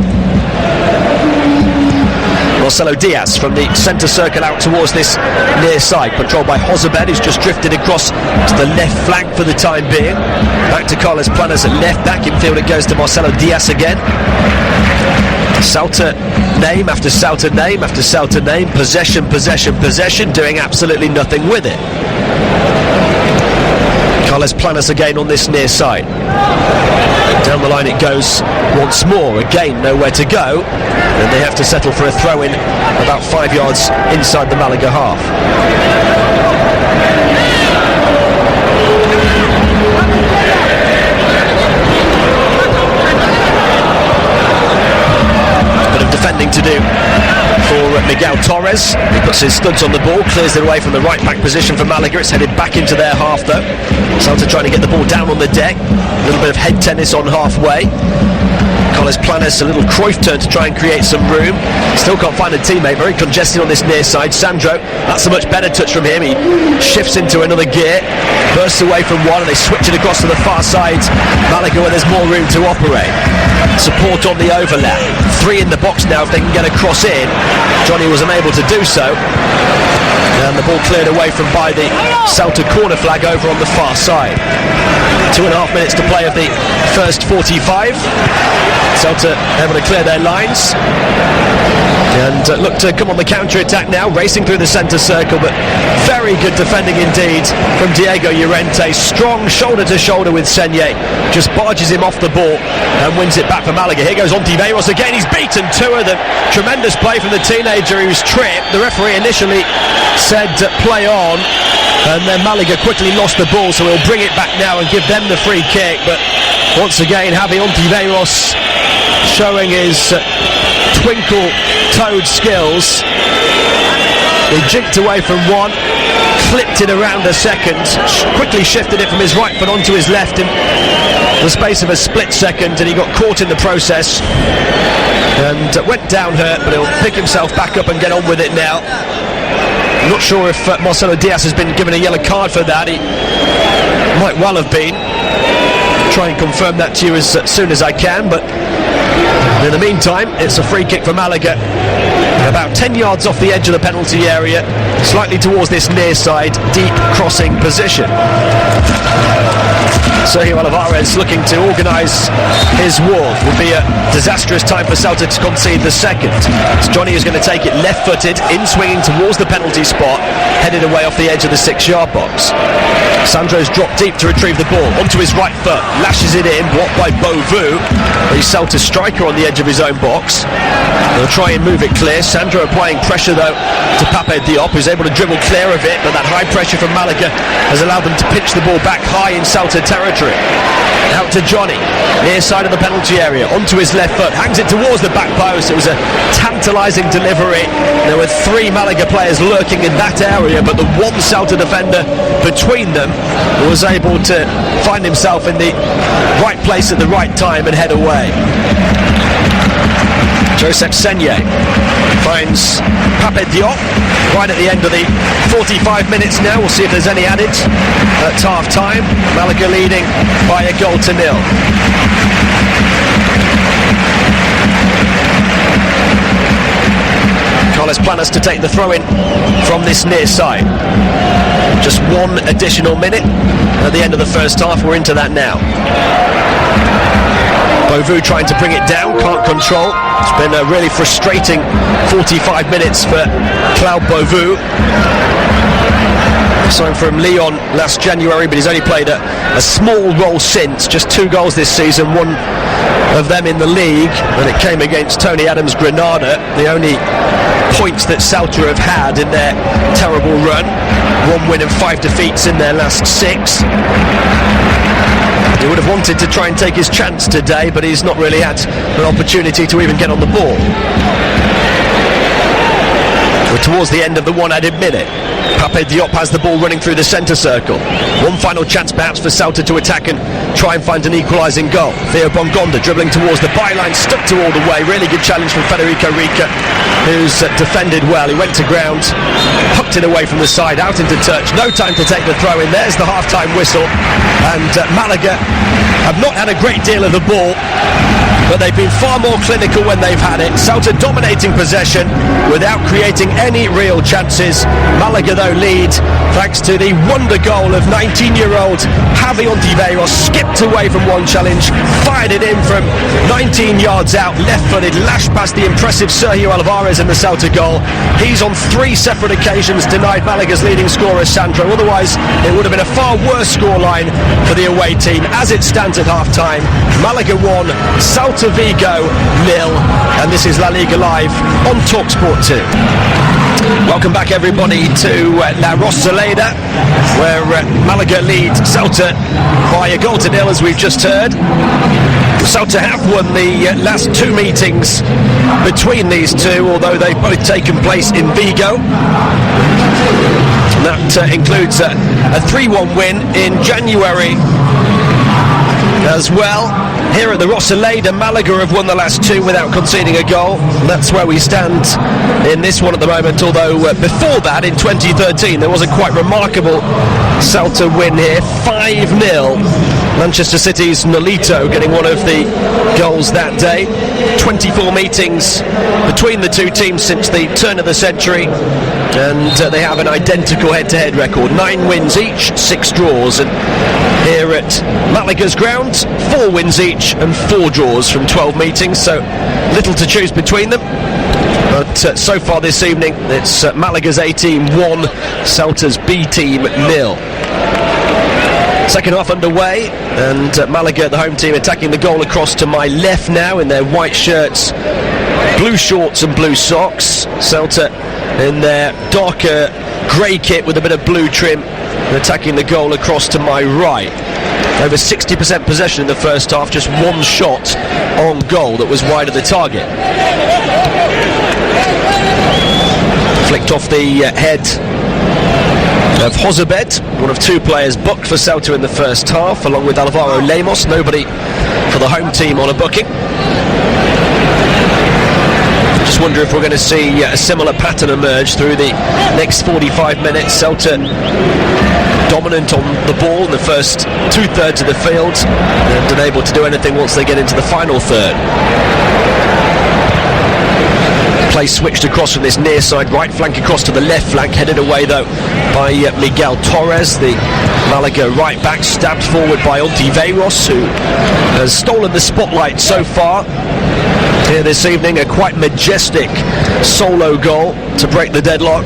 Marcelo Diaz from the centre circle out towards this near side, controlled by Jozabed, who's just drifted across to the left flank for the time being. Back to Carlos Planas at left back. In field it goes to Marcelo Diaz again. Celta name after Celta name after Celta name. Possession, possession, possession, doing absolutely nothing with it. Carlos Planas again on this near side. Down the line it goes once more, again nowhere to go, and they have to settle for a throw-in about 5 yards inside the Malaga half. Bit of defending to do for Miguel Torres. He puts his studs on the ball, clears it away from the right back position for Malaga. It's headed back into their half though. Celta trying to get the ball down on the deck. A little bit of head tennis on halfway. Carlos Planas, a little Cruyff turn to try and create some room. Still can't find a teammate, very congested on this near side. Sandro, that's a much better touch from him. He shifts into another gear, bursts away from one, and they switch it across to the far side. Malaga, where there's more room to operate. Support on the overlap. 3 in the box now if they can get a cross in. Johnny was unable to do so. And the ball cleared away from by the Celta corner flag over on the far side. 2.5 minutes to play of the first 45. Celta able to clear their lines and look to come on the counter-attack now, racing through the centre circle, but very good defending indeed from Diego Llorente. Strong shoulder to shoulder with Senye, just barges him off the ball and wins it back for Malaga. Here goes Ontiveros again, he's beaten 2 of them. Tremendous play from the teenager, he was tripped. The referee initially said play on, and then Malaga quickly lost the ball, so he'll bring it back now and give them the free kick. But once again, Javi Ontiveros showing his twinkle-toed skills. He jinked away from one, clipped it around a second, quickly shifted it from his right foot onto his left in the space of a split second, and he got caught in the process and went down hurt, but he'll pick himself back up and get on with it now. I'm not sure if Marcelo Diaz has been given a yellow card for that. He might well have been. Try and confirm that to you as soon as I can, but in the meantime, it's a free kick for Malaga, about 10 yards off the edge of the penalty area, slightly towards this near side, deep crossing position. Sergio Alvarez looking to organise his wall. Will be a disastrous time for Celta to concede the second. It's Johnny who's going to take it left-footed, in swinging towards the penalty spot, headed away off the edge of the 6-yard box. Sandro's dropped deep to retrieve the ball, onto his right foot, lashes it in, blocked by Bovu, the Celta striker on the edge of his own box. They'll try and move it clear. Sandro applying pressure though to Pape Diop, who's able to dribble clear of it, but that high pressure from Malaga has allowed them to pitch the ball back high in Celta territory. Out to Johnny, near side of the penalty area, onto his left foot, hangs it towards the back post. It was a tantalising delivery. There were 3 Malaga players lurking in that area, but the one Celta defender between them was able to find himself in the right place at the right time and head away. Josep Senye finds Pape Diop right at the end of the 45 minutes now. We'll see if there's any added at half time. Malaga leading by a goal to nil. Carles Planas to take the throw in from this near side. Just 1 additional minute at the end of the first half. We're into that now. Bovu trying to bring it down, can't control. It's been a really frustrating 45 minutes for Cloud Bovu. Signed from Lyon last January, but he's only played a small role since. Just 2 goals this season, one of them in the league, and it came against Tony Adams' Granada. The only points that Celta have had in their terrible run. 1 win and 5 defeats in their last 6. He would have wanted to try and take his chance today, but he's not really had an opportunity to even get on the ball. We're towards the end of the 1 added minute. Pape Diop has the ball running through the centre circle. One final chance perhaps for Celta to attack and try and find an equalising goal. Theo Bongonda dribbling towards the byline, stuck to all the way. Really good challenge from Federico Rica, who's defended well. He went to ground, hooked it away from the side, out into touch. No time to take the throw in. There's the half-time whistle. And Malaga have not had a great deal of the ball, but they've been far more clinical when they've had it. Celta dominating possession without creating any real chances. Malaga though lead thanks to the wonder goal of 19-year-old Javi Ontiveros. Skipped away from one challenge, fired it in from 19 yards out, left-footed, lashed past the impressive Sergio Alvarez in the Celta goal. He's on 3 separate occasions denied Malaga's leading scorer Sandro. Otherwise it would have been a far worse scoreline for the away team. As it stands at half-time, Malaga 1, Celta Vigo 0, and this is La Liga Live on TalkSport 2. Welcome back everybody to La Rosaleda, where Malaga lead Celta by a goal to nil, as we've just heard. Celta have won the last 2 meetings between these two, although they've both taken place in Vigo. And that includes a 3-1 win in January as well. Here at the Rosaleda, Malaga have won the last 2 without conceding a goal. That's where we stand in this one at the moment, although before that, in 2013, there was a quite remarkable Celta win here, 5-0. Manchester City's Nolito getting one of the goals that day. 24 meetings between the 2 teams since the turn of the century, and they have an identical head-to-head record. 9 wins each, 6 draws, and here at Malaga's ground, 4 wins each and 4 draws from 12 meetings, so little to choose between them. But so far this evening, it's Malaga's A team 1, Celta's B team 0. Second half underway, and Malaga, the home team, attacking the goal across to my left now in their white shirts, blue shorts and blue socks. Celta in their darker grey kit with a bit of blue trim, and attacking the goal across to my right. Over 60% possession in the first half, just 1 shot on goal that was wide of the target. Flicked off the head of Josebed, one of 2 players booked for Celta in the first half, along with Alvaro Lemos. Nobody for the home team on a booking. Just wonder if we're going to see a similar pattern emerge through the next 45 minutes. Celta dominant on the ball in the first 2/3 of the field and unable to do anything once they get into the final third. Play switched across from this near side, right flank across to the left flank, headed away though by Miguel Torres, the Malaga right back, stabbed forward by Ontiveros, who has stolen the spotlight so far here this evening. A quite majestic solo goal to break the deadlock,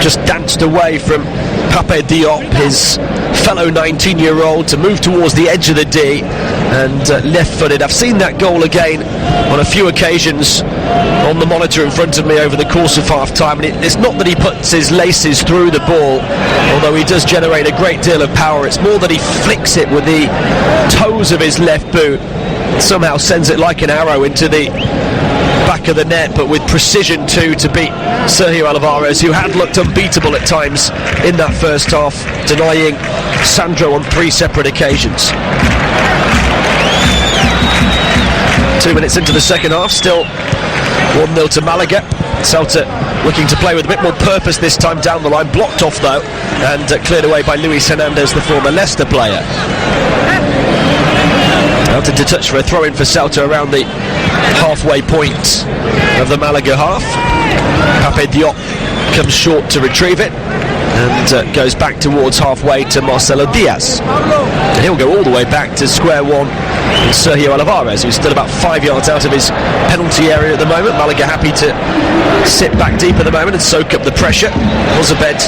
just danced away from Pape Diop, his fellow 19-year-old, to move towards the edge of the D and left-footed. I've seen that goal again on a few occasions on the monitor in front of me over the course of half-time, and it's not that he puts his laces through the ball, although he does generate a great deal of power. It's more that he flicks it with the toes of his left boot, somehow sends it like an arrow into the back of the net, but with precision too, to beat Sergio Alvarez, who had looked unbeatable at times in that first half, denying Sandro on 3 separate occasions. 2 minutes into the second half, still 1-0 to Malaga. Celta looking to play with a bit more purpose this time down the line, blocked off though and cleared away by Luis Hernandez, the former Leicester player. Out into touch for a throw-in for Celta around the halfway point of the Malaga half. Pape Diop comes short to retrieve it and goes back towards halfway to Marcelo Diaz. And he'll go all the way back to square one with Sergio Alvarez, who's still about 5 yards out of his penalty area at the moment. Malaga happy to sit back deep at the moment and soak up the pressure. Ozabed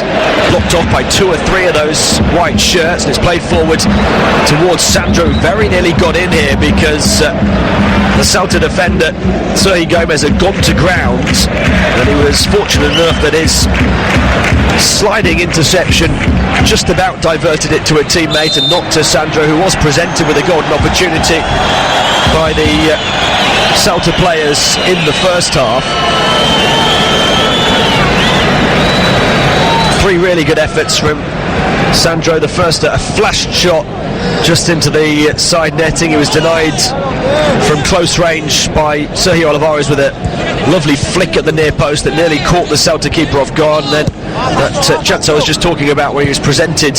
blocked off by 2 or 3 of those white shirts, and it's played forward towards Sandro. Very nearly got in here because the Celta defender Sergio Gomez had gone to ground, and he was fortunate enough that his sliding interception just about diverted it to a teammate and not to Sandro, who was presented with a golden opportunity by the Celta players in the first half. 3 really good efforts from Sandro. The first, a flashed shot just into the side netting. He was denied from close range by Sergio Alvarez with a lovely flick at the near post that nearly caught the Celta keeper off guard. And then that chance I was just talking about, where he was presented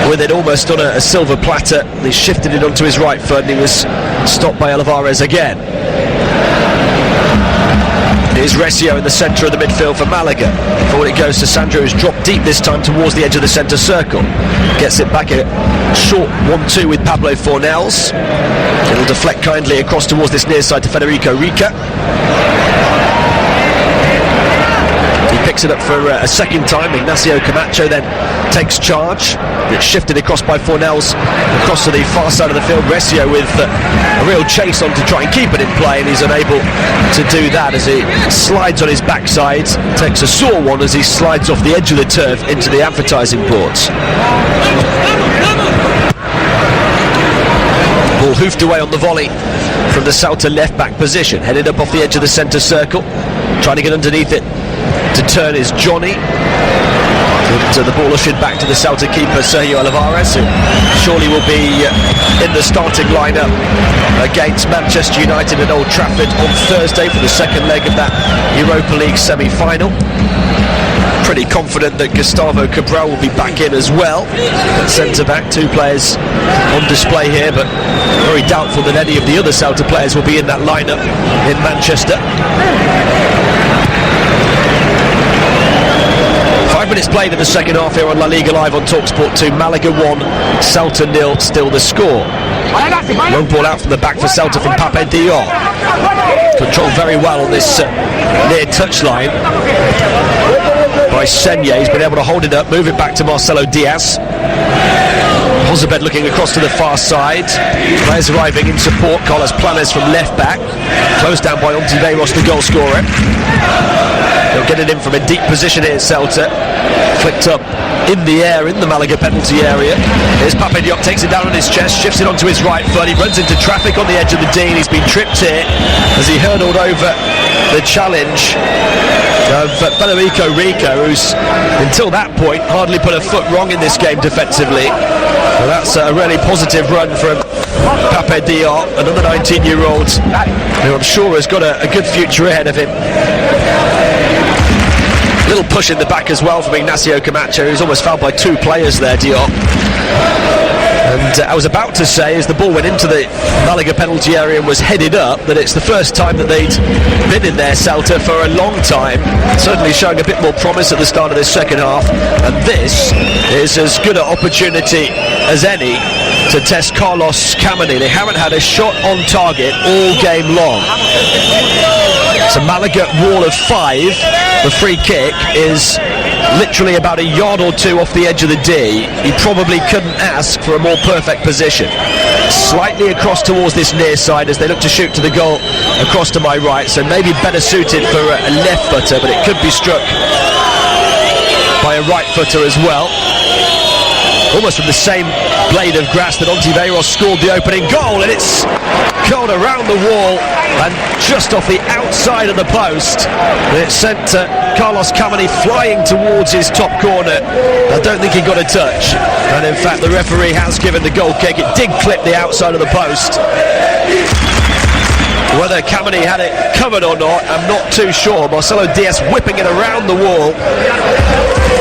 with it almost on a silver platter, he shifted it onto his right foot and he was stopped by Alvarez again. Here's Recio in the centre of the midfield for Malaga. Forward it goes to Sandro, who's dropped deep this time towards the edge of the centre circle. Gets it back, a short 1-2 with Pablo Fornells. It'll deflect kindly across towards this near side to Federico Rica. He picks it up for a second time. Ignacio Camacho then takes charge. It's shifted across by Fornells across to the far side of the field. Recio with a real chase on to try and keep it in play, and he's unable to do that as he slides on his backside. Takes a sore one as he slides off the edge of the turf into the advertising boards. Ball hoofed away on the volley from the Celta left back position, headed up off the edge of the centre circle. Trying to get underneath it to turn is Johnny. But the ball ushered back to the Celta keeper Sergio Alvarez, who surely will be in the starting lineup against Manchester United at Old Trafford on Thursday for the second leg of that Europa League semi-final. Pretty confident that Gustavo Cabral will be back in as well at centre-back. 2 players on display here, but very doubtful that any of the other Celta players will be in that lineup in Manchester. 5 minutes played in the second half here on La Liga Live on TalkSport 2. Malaga 1, Celta 0, still the score. Long ball out from the back for Celta from Pape Diop. Controlled very well on this near touchline by Senye. He's been able to hold it up, move it back to Marcelo Diaz. Ozabed looking across to the far side. Players arriving in support. Carlos Planes from left back, closed down by Ontiveros, the goal scorer. They'll get it in from a deep position here, Celta. Flicked up in the air in the Malaga penalty area. Here's Pape Diop, takes it down on his chest, shifts it onto his right foot. He runs into traffic on the edge of the D, and he's been tripped here as he hurdled over the challenge of Federico Rico, who's until that point hardly put a foot wrong in this game defensively. Well, that's a really positive run from Pape Diop, another 19-year-old who I'm sure has got a good future ahead of him. Little push in the back as well from Ignacio Camacho, who's almost fouled by two players there, Diop. And I was about to say, as the ball went into the Malaga penalty area and was headed up, that it's the first time that they'd been in there, Celta, for a long time. Certainly showing a bit more promise at the start of this second half. And this is as good an opportunity as any to test Carlos Kamani. They haven't had a shot on target all game long. It's a Malaga wall of 5. The free kick is literally about a yard or two off the edge of the D. He probably couldn't ask for a more perfect position. Slightly across towards this near side as they look to shoot to the goal across to my right, so maybe better suited for a left footer, but it could be struck by a right footer as well. Almost from the same blade of grass that Ontiveros scored the opening goal, and it's gone around the wall and just off the outside of the post. It sent Carlos Kamani flying towards his top corner. I don't think he got a touch, and in fact the referee has given the goal kick. It did clip the outside of the post. Whether Kamani had it covered or not, I'm not too sure. Marcelo Diaz whipping it around the wall,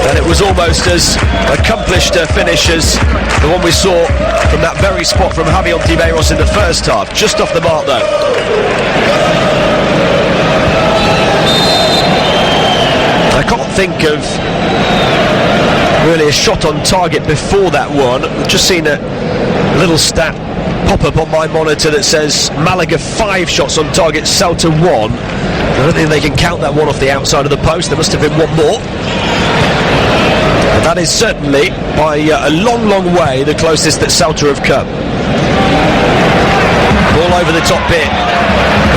and it was almost as accomplished a finish as the one we saw from that very spot from Javi Ontiveros in the first half. Just off the mark though. I can't think of really a shot on target before that one. I've just seen a little stat pop up on my monitor that says Malaga 5 shots on target, Celta 1. I don't think they can count that one off the outside of the post. There must have been one more. And that is certainly by a long, long way the closest that Celta have come. All over the top bit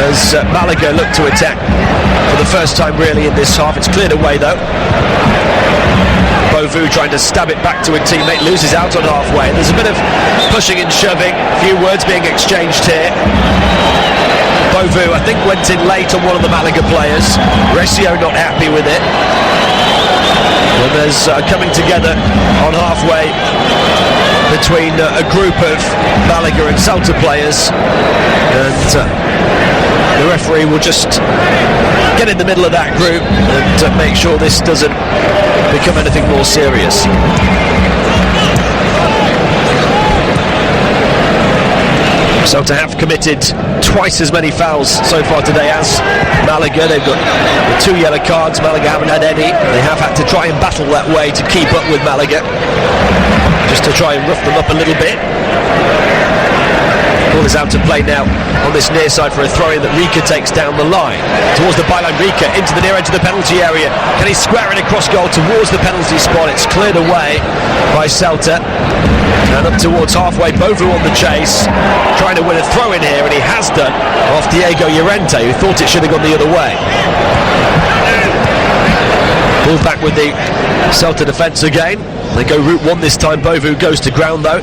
as Malaga look to attack for the first time really in this half. It's cleared away though. Bovu trying to stab it back to a teammate, loses out on halfway. There's a bit of pushing and shoving, a few words being exchanged here. Bovu, I think, went in late on one of the Malaga players. Recio not happy with it. And there's coming together on halfway between a group of Malaga and Celta players, and the referee will just get in the middle of that group and make sure this doesn't become anything more serious. Celta have committed twice as many fouls so far today as Malaga. They've got the 2 yellow cards. Malaga haven't had any. They have had to try and battle that way to keep up with Malaga, just to try and rough them up a little bit. Ball is out to play now on this near side for a throw-in that Rica takes down the line. Towards the byline, Rica into the near edge of the penalty area. Can he square it across goal towards the penalty spot? It's cleared away by Celta. And up towards halfway, Bovu on the chase, trying to win a throw-in here, and he has done off Diego Llorente, who thought it should have gone the other way. Pulled back with the Celta defence again. They go route one this time. Bovu goes to ground though.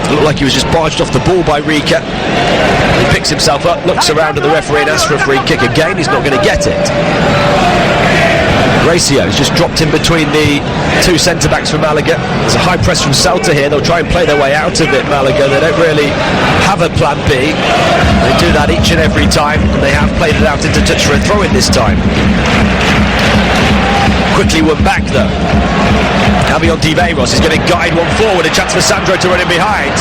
Looked like he was just barged off the ball by Rica. He picks himself up, looks around at the referee and asks for a free kick again. He's not going to get it. Gracio's just dropped in between the two centre-backs for Malaga. There's a high press from Celta here. They'll try and play their way out of it, Malaga. They don't really have a plan B. They do that each and every time, and they have played it out into touch for a throw-in this time. Quickly won back though. Javi Ontiveros is going to guide one forward, a chance for Sandro to run in behind.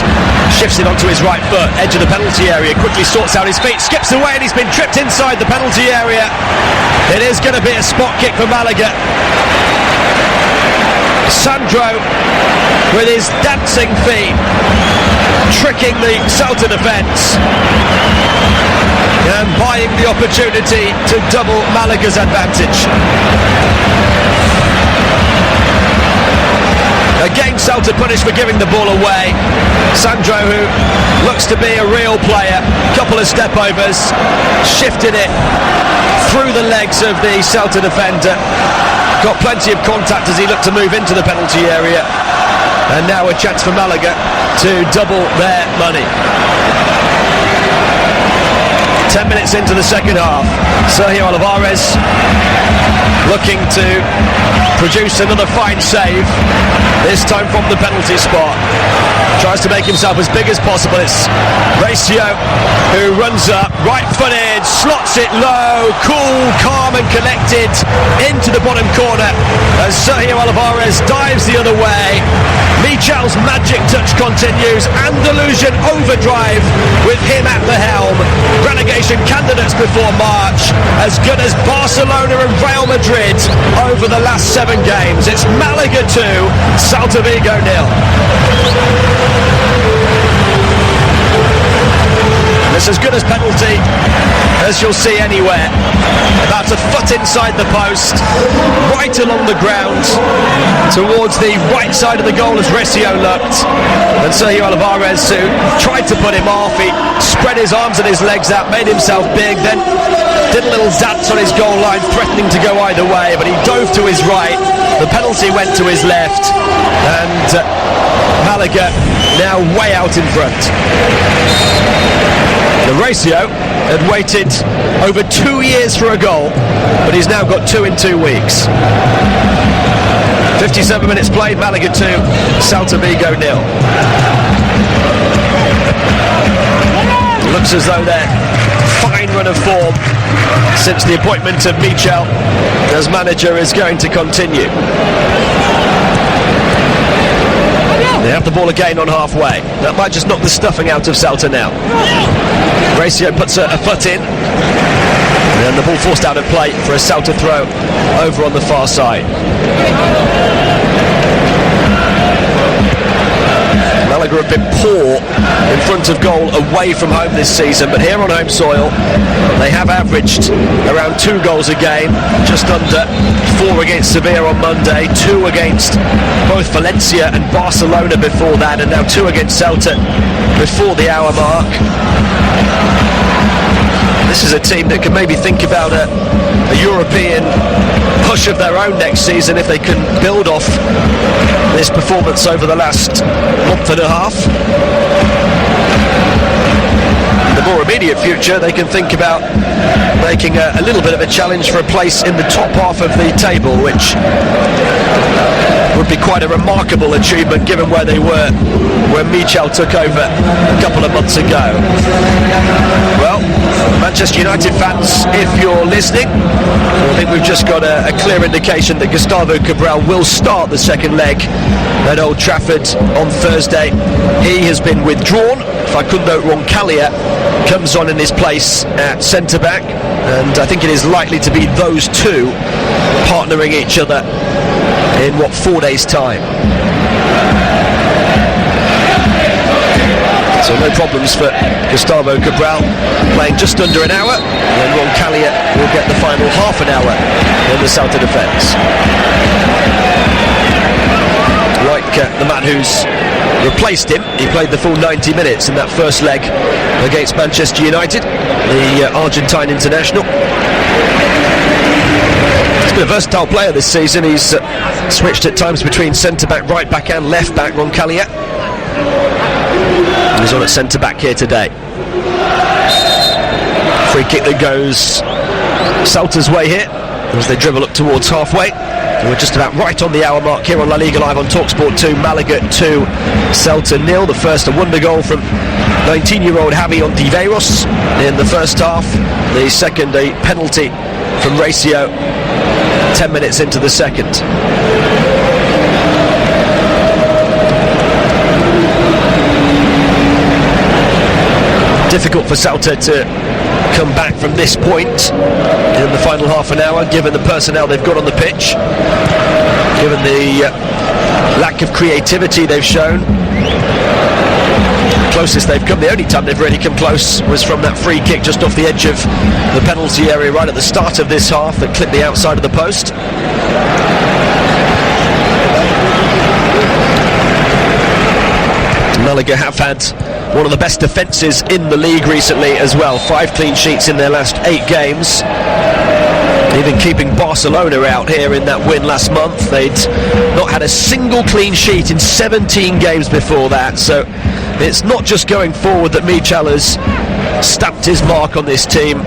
Shifts it onto his right foot, edge of the penalty area, quickly sorts out his feet, skips away, and he's been tripped inside the penalty area. It is going to be a spot kick for Malaga. Sandro with his dancing feet tricking the Celta defence and buying the opportunity to double Malaga's advantage. Again, Celta punished for giving the ball away. Sandro, who looks to be a real player, couple of step overs, shifted it through the legs of the Celta defender. Got plenty of contact as he looked to move into the penalty area. And now a chance for Malaga to double their money. 10 minutes into the second half, Sergio Olivares looking to produce another fine save, this time from the penalty spot. Tries to make himself as big as possible. It's Ratio who runs up, right-footed, slots it low, cool, calm and collected into the bottom corner as Sergio Olivares dives the other way. Michel's magic touch continues. Andalusian overdrive with him at the helm. Relegation candidates before March, as good as Barcelona and Real Madrid over the last 7 games. It's Malaga 2, Celta Vigo 0. It's as good as penalty as you'll see anywhere. About a foot inside the post, right along the ground, towards the right side of the goal as Ratio looked. And Sergio Olivares, who tried to put him off, he spread his arms and his legs out, made himself big, then did a little dance on his goal line, threatening to go either way, but he dove to his right. The penalty went to his left, and Malaga now way out in front. The Ratio had waited over 2 years for a goal, but he's now got 2 in 2 weeks. 57 minutes played, Malaga 2, Celta Vigo 0. Looks as though their fine run of form since the appointment of Michel as manager is going to continue. They have the ball again on halfway. That might just knock the stuffing out of Celta now. Ratio puts a foot in, and the ball forced out of play for a Celta throw over on the far side. Malaga have been poor in front of goal away from home this season, but here on home soil they have averaged around 2 goals a game, just under 4 against Sevilla on Monday, 2 against both Valencia and Barcelona before that, and now 2 against Celta before the hour mark. This is a team that can maybe think about a European push of their own next season if they can build off this performance over the last month and a half. In the more immediate future, they can think about making a little bit of a challenge for a place in the top half of the table, which would be quite a remarkable achievement given where they were when Michel took over a couple of months ago. Well, Manchester United fans, if you're listening, I think we've just got a clear indication that Gustavo Cabral will start the second leg at Old Trafford on Thursday. He has been withdrawn. Facundo Roncaglia comes on in his place at centre-back, and I think it is likely to be those two partnering each other in 4 days' time. So no problems for Gustavo Cabral, playing just under an hour, and Roncaglia will get the final half an hour in the Celta defence. Like the man who's replaced him, he played the full 90 minutes in that first leg against Manchester United, the Argentine international. He's been a versatile player this season. He's switched at times between centre-back, right-back and left-back, Roncaglia. He's on at centre-back here today. Free kick that goes Celta's way here as they dribble up towards halfway. We're just about right on the hour mark here on La Liga Live on TalkSport 2. Malaga 2, Celta 0. The first a wonder goal from 19-year-old Javi Ontiveros in the first half. The second a penalty from Ratio 10 minutes into the second. Difficult for Celta to come back from this point in the final half an hour, given the personnel they've got on the pitch, given the lack of creativity they've shown. Closest they've come, the only time they've really come close, was from that free kick just off the edge of the penalty area right at the start of this half that clipped the outside of the post. Malaga have had one of the best defences in the league recently as well. 5 clean sheets in their last 8 games. even keeping Barcelona out here in that win last month. They'd not had a single clean sheet in 17 games before that, so it's not just going forward that Michel has stamped his mark on this team.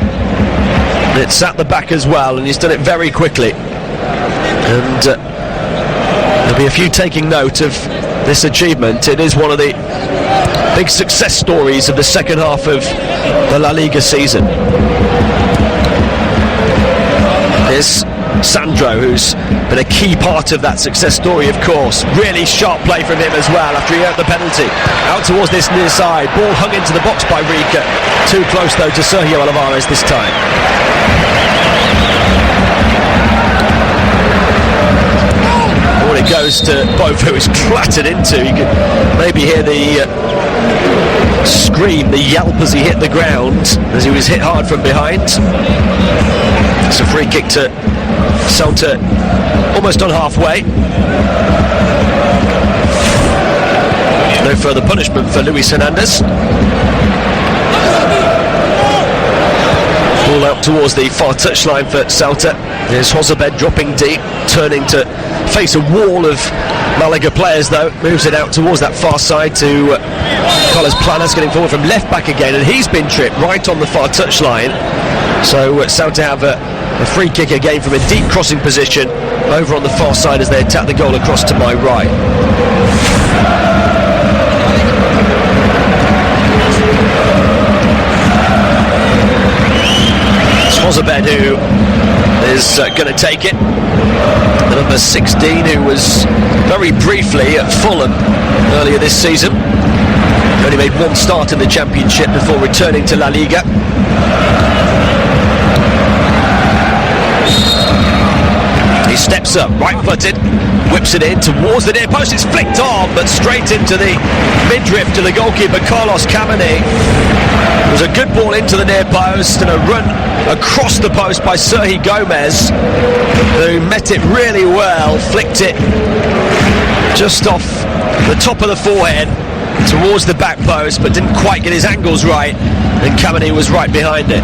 It's at the back as well, and he's done it very quickly. And there'll be a few taking note of this achievement. It is one of the big success stories of the second half of the La Liga season. Here's Sandro, who's been a key part of that success story, of course. Really sharp play from him as well after he earned the penalty. Out towards this near side. Ball hung into the box by Rica. Too close though to Sergio Olivares this time. Ball it goes to Bovo, who's clattered into. You can maybe hear the scream, the yelp as he hit the ground, as he was hit hard from behind. It's a free kick to Celta, almost on halfway. No further punishment for Luis Hernandez. Ball out towards the far touchline for Celta. There's Josebed dropping deep, turning to face a wall of Malaga players though. Moves it out towards that far side to Carlos Planas, getting forward from left back again, and he's been tripped right on the far touchline. So Celta have a free kick again from a deep crossing position over on the far side as they attack the goal across to my right. It's Josebed who is going to take it. The number 16, who was very briefly at Fulham earlier this season. Only made one start in the Championship before returning to La Liga. He steps up, right-footed, whips it in towards the near post. It's flicked on, but straight into the midriff to the goalkeeper, Carlos Kameni. It was a good ball into the near post and a run across the post by Sergi Gomez, who met it really well, flicked it just off the top of the forehead towards the back post, but didn't quite get his angles right, and Kameni was right behind it.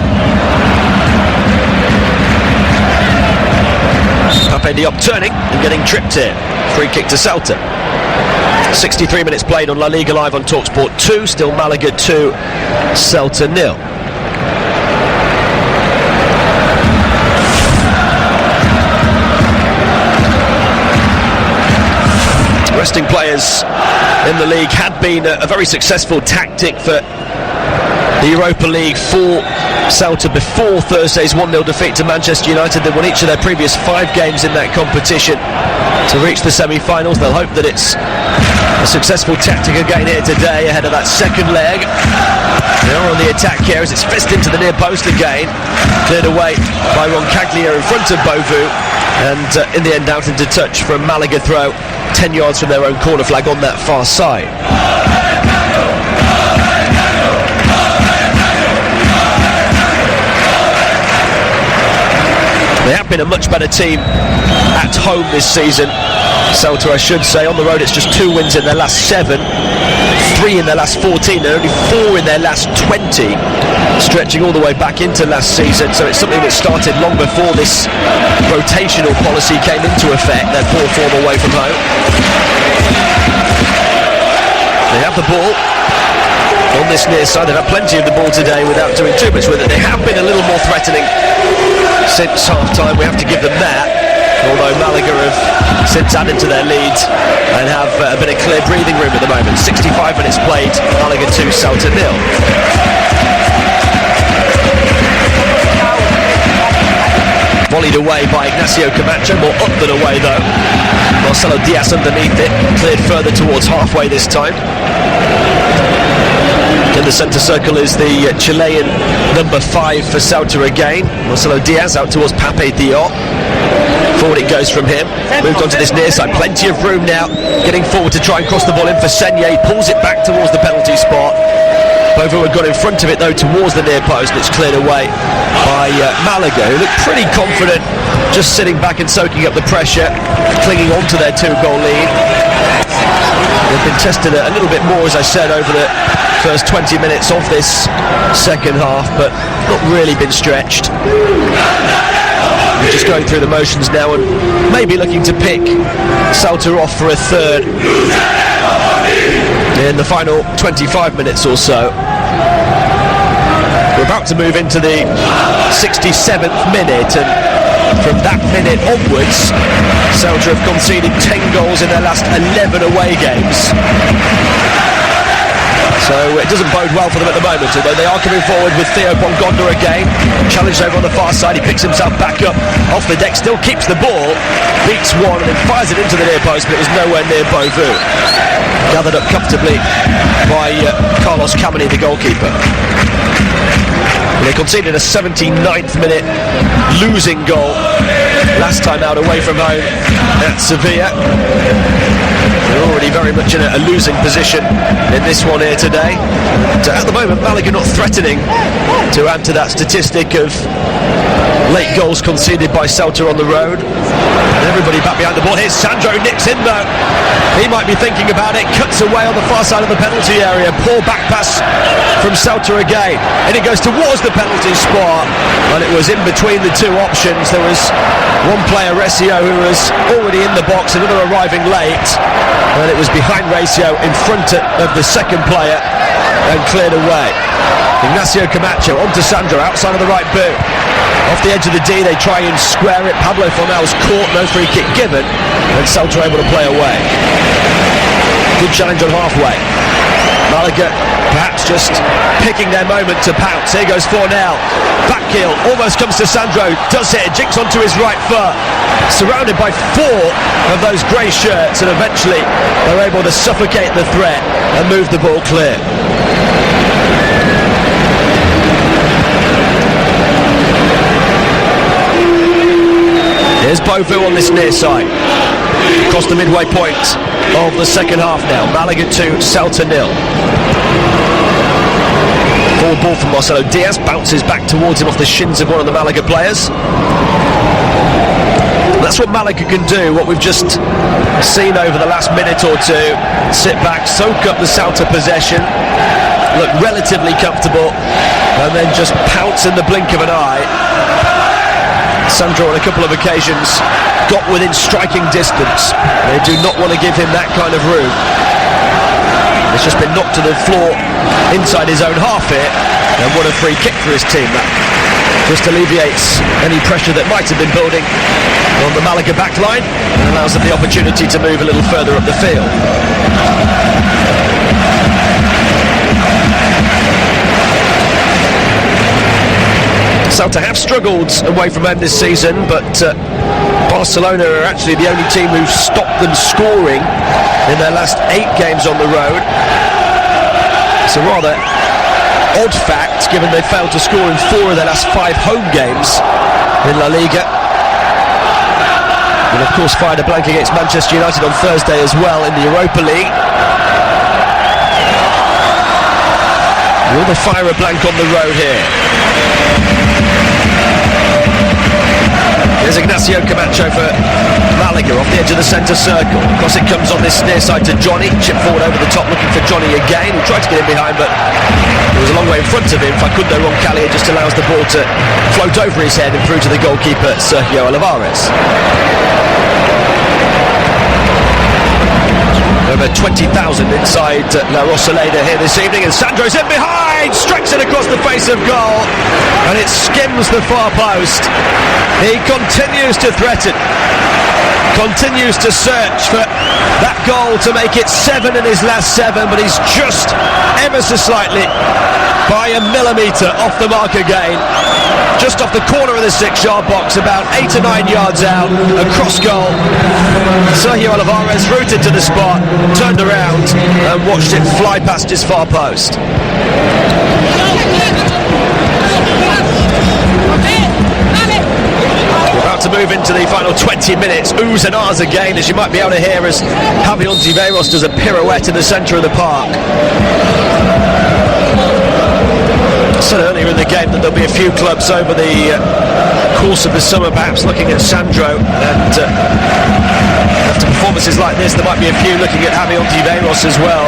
Pape Diop turning and getting tripped here. Free kick to Celta. 63 minutes played on La Liga Live on TalkSport 2. Still Malaga 2, Celta 0. Resting players in the league had been a very successful tactic for the Europa League for Celta before Thursday's 1-0 defeat to Manchester United. They won each of their previous 5 games in that competition to reach the semi-finals. They'll hope that it's a successful tactic again here today ahead of that second leg. They're on the attack here as it's fizzed into the near post again. Cleared away by Roncaglia in front of Bovu, and in the end out into touch from Malaga throw 10 yards from their own corner flag on that far side. They have been a much better team at home this season, Celta I should say. On the road it's just 2 wins in their last 7, 3 in their last 14, and only 4 in their last 20, stretching all the way back into last season. So it's something that started long before this rotational policy came into effect, their poor form away from home. They have the ball on this near side. They've had plenty of the ball today without doing too much with it. They have been a little more threatening since half-time, we have to give them that, although Malaga have since added to their lead and have a bit of clear breathing room at the moment. 65 minutes played, Malaga 2, Celta 0. Volleyed away by Ignacio Camacho, more up than away though. Marcelo Diaz underneath it, cleared further towards halfway this time. In the centre circle is the Chilean number 5 for Celta again. Marcelo Diaz out towards Pape Diop. Forward it goes from him. Moved on to this near side. Plenty of room now. Getting forward to try and cross the ball in for Senye. Pulls it back towards the penalty spot. Bovo had got in front of it though towards the near post, and it's cleared away by Malaga, who looked pretty confident, just sitting back and soaking up the pressure, clinging on to their 2-goal lead. They've been tested a little bit more, as I said, over the first 20 minutes of this second half, but not really been stretched. Just going through the motions now and maybe looking to pick Celta off for a third in the final 25 minutes or so. We're about to move into the 67th minute, and from that minute onwards, Celta have conceded 10 goals in their last 11 away games. So it doesn't bode well for them at the moment, although they are coming forward with Theo Bongonda again. Challenged over on the far side, he picks himself back up off the deck, still keeps the ball, beats one and then fires it into the near post, but it was nowhere near Beauvue. Gathered up comfortably by Carlos Kameni, the goalkeeper. They conceded a 79th minute losing goal last time out away from home at Sevilla. They're already very much in a losing position in this one here today. So at the moment, Malaga not threatening to add to that statistic of late goals conceded by Celta on the road. And everybody back behind the ball. Here's Sandro, nips in though. He might be thinking about it, cuts away on the far side of the penalty area. Poor back pass from Celta again. And it goes towards the penalty spot. And it was in between the two options. There was one player, Recio, who was already in the box, another arriving late. And it was behind Recio, in front of the second player, and cleared away. Ignacio Camacho onto Sandro, outside of the right boot. Off the edge of the D, they try and square it. Pablo Fornel's caught, no free kick given, and Celta able to play away. Good challenge on halfway. Malaga perhaps just picking their moment to pounce. Here goes Fornel. Back heel, almost comes to Sandro, does hit, jinks onto his right foot. Surrounded by four of those grey shirts, and eventually they're able to suffocate the threat and move the ball clear. Here's Beauvue on this near side. Across the midway point of the second half now. Malaga 2, Celta 0. Forward ball from Marcelo Diaz, bounces back towards him off the shins of one of the Malaga players. That's what Malaga can do, what we've just seen over the last minute or two. Sit back, soak up the Celta possession, look relatively comfortable, and then just pounce in the blink of an eye. Sandro on a couple of occasions got within striking distance. They do not want to give him that kind of room. It's just been knocked to the floor inside his own half here, and what a free kick for his team. That just alleviates any pressure that might have been building on the Malaga back line and allows them the opportunity to move a little further up the field. Celta have struggled away from home this season, but Barcelona are actually the only team who've stopped them scoring in their last 8 games on the road. It's a rather odd fact, given they failed to score in 4 of their last 5 home games in La Liga. And of course fired a blank against Manchester United on Thursday as well in the Europa League. Will they fire a blank on the road here? There's Ignacio Camacho for Malaga off the edge of the centre circle. Across it comes on this near side to Johnny. Chip forward over the top looking for Johnny again. He tried to get in behind, but it was a long way in front of him. Facundo Roncalli just allows the ball to float over his head and through to the goalkeeper, Sergio Olivares. Over 20,000 inside La Rosaleda here this evening, and Sandro's in behind, strikes it across the face of goal, and it skims the far post. He continues to threaten, continues to search for that goal to make it 7 in his last 7, but he's just ever so slightly by a millimetre off the mark again. Just off the corner of the 6-yard box, about 8 or 9 yards out, across goal. Sergio Olivares rooted to the spot, turned around and watched it fly past his far post. We're about to move into the final 20 minutes. Oohs and ahs again, as you might be able to hear, as Javi Ontiveros does a pirouette in the centre of the park. I said earlier in the game that there'll be a few clubs over the course of the summer perhaps looking at Sandro, and after performances like this there might be a few looking at Javi Ontiveros as well.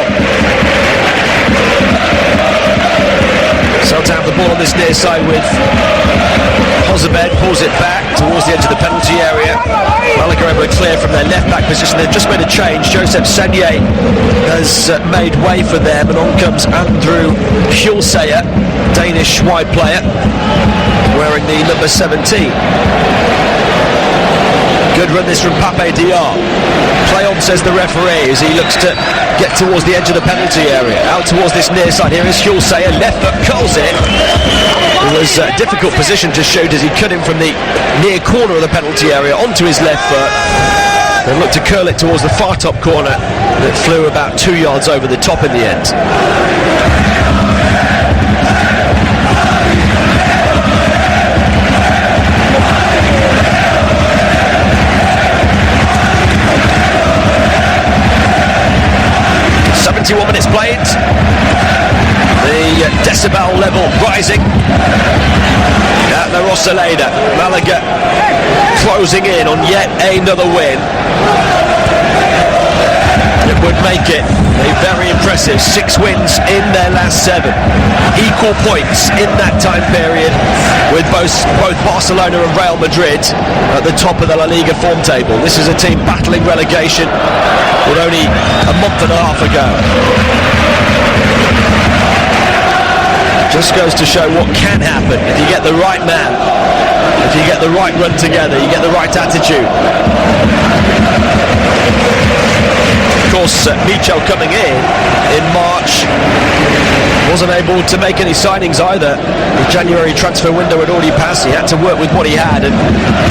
Celta have the ball on this near side with Jozabed, pulls it back towards the edge of the penalty area. Malaga able to clear from their left-back position. They've just made a change. Joseph Senier has made way for them, and on comes Andrew Hjulseyer, Danish wide player, wearing the number 17. Good run this from Pape Diar. Play on, says the referee, as he looks to get towards the edge of the penalty area. Out towards this near side. Here is Hjulseyer, left foot curls it. It was a difficult position, just showed as he cut him from the near corner of the penalty area onto his left foot. And looked to curl it towards the far top corner. And it flew about 2 yards over the top in the end. Minutes played. The decibel level rising at the Rosaleda. Malaga closing in on yet another win. It would make it a very impressive 6 wins in their last 7. Equal points in that time period, with both Barcelona and Real Madrid at the top of the La Liga form table. This is a team battling relegation with only a month and a half ago. Just goes to show what can happen if you get the right man, if you get the right run together, you get the right attitude. Of course, Michel coming in March wasn't able to make any signings either. The January transfer window had already passed. He had to work with what he had, and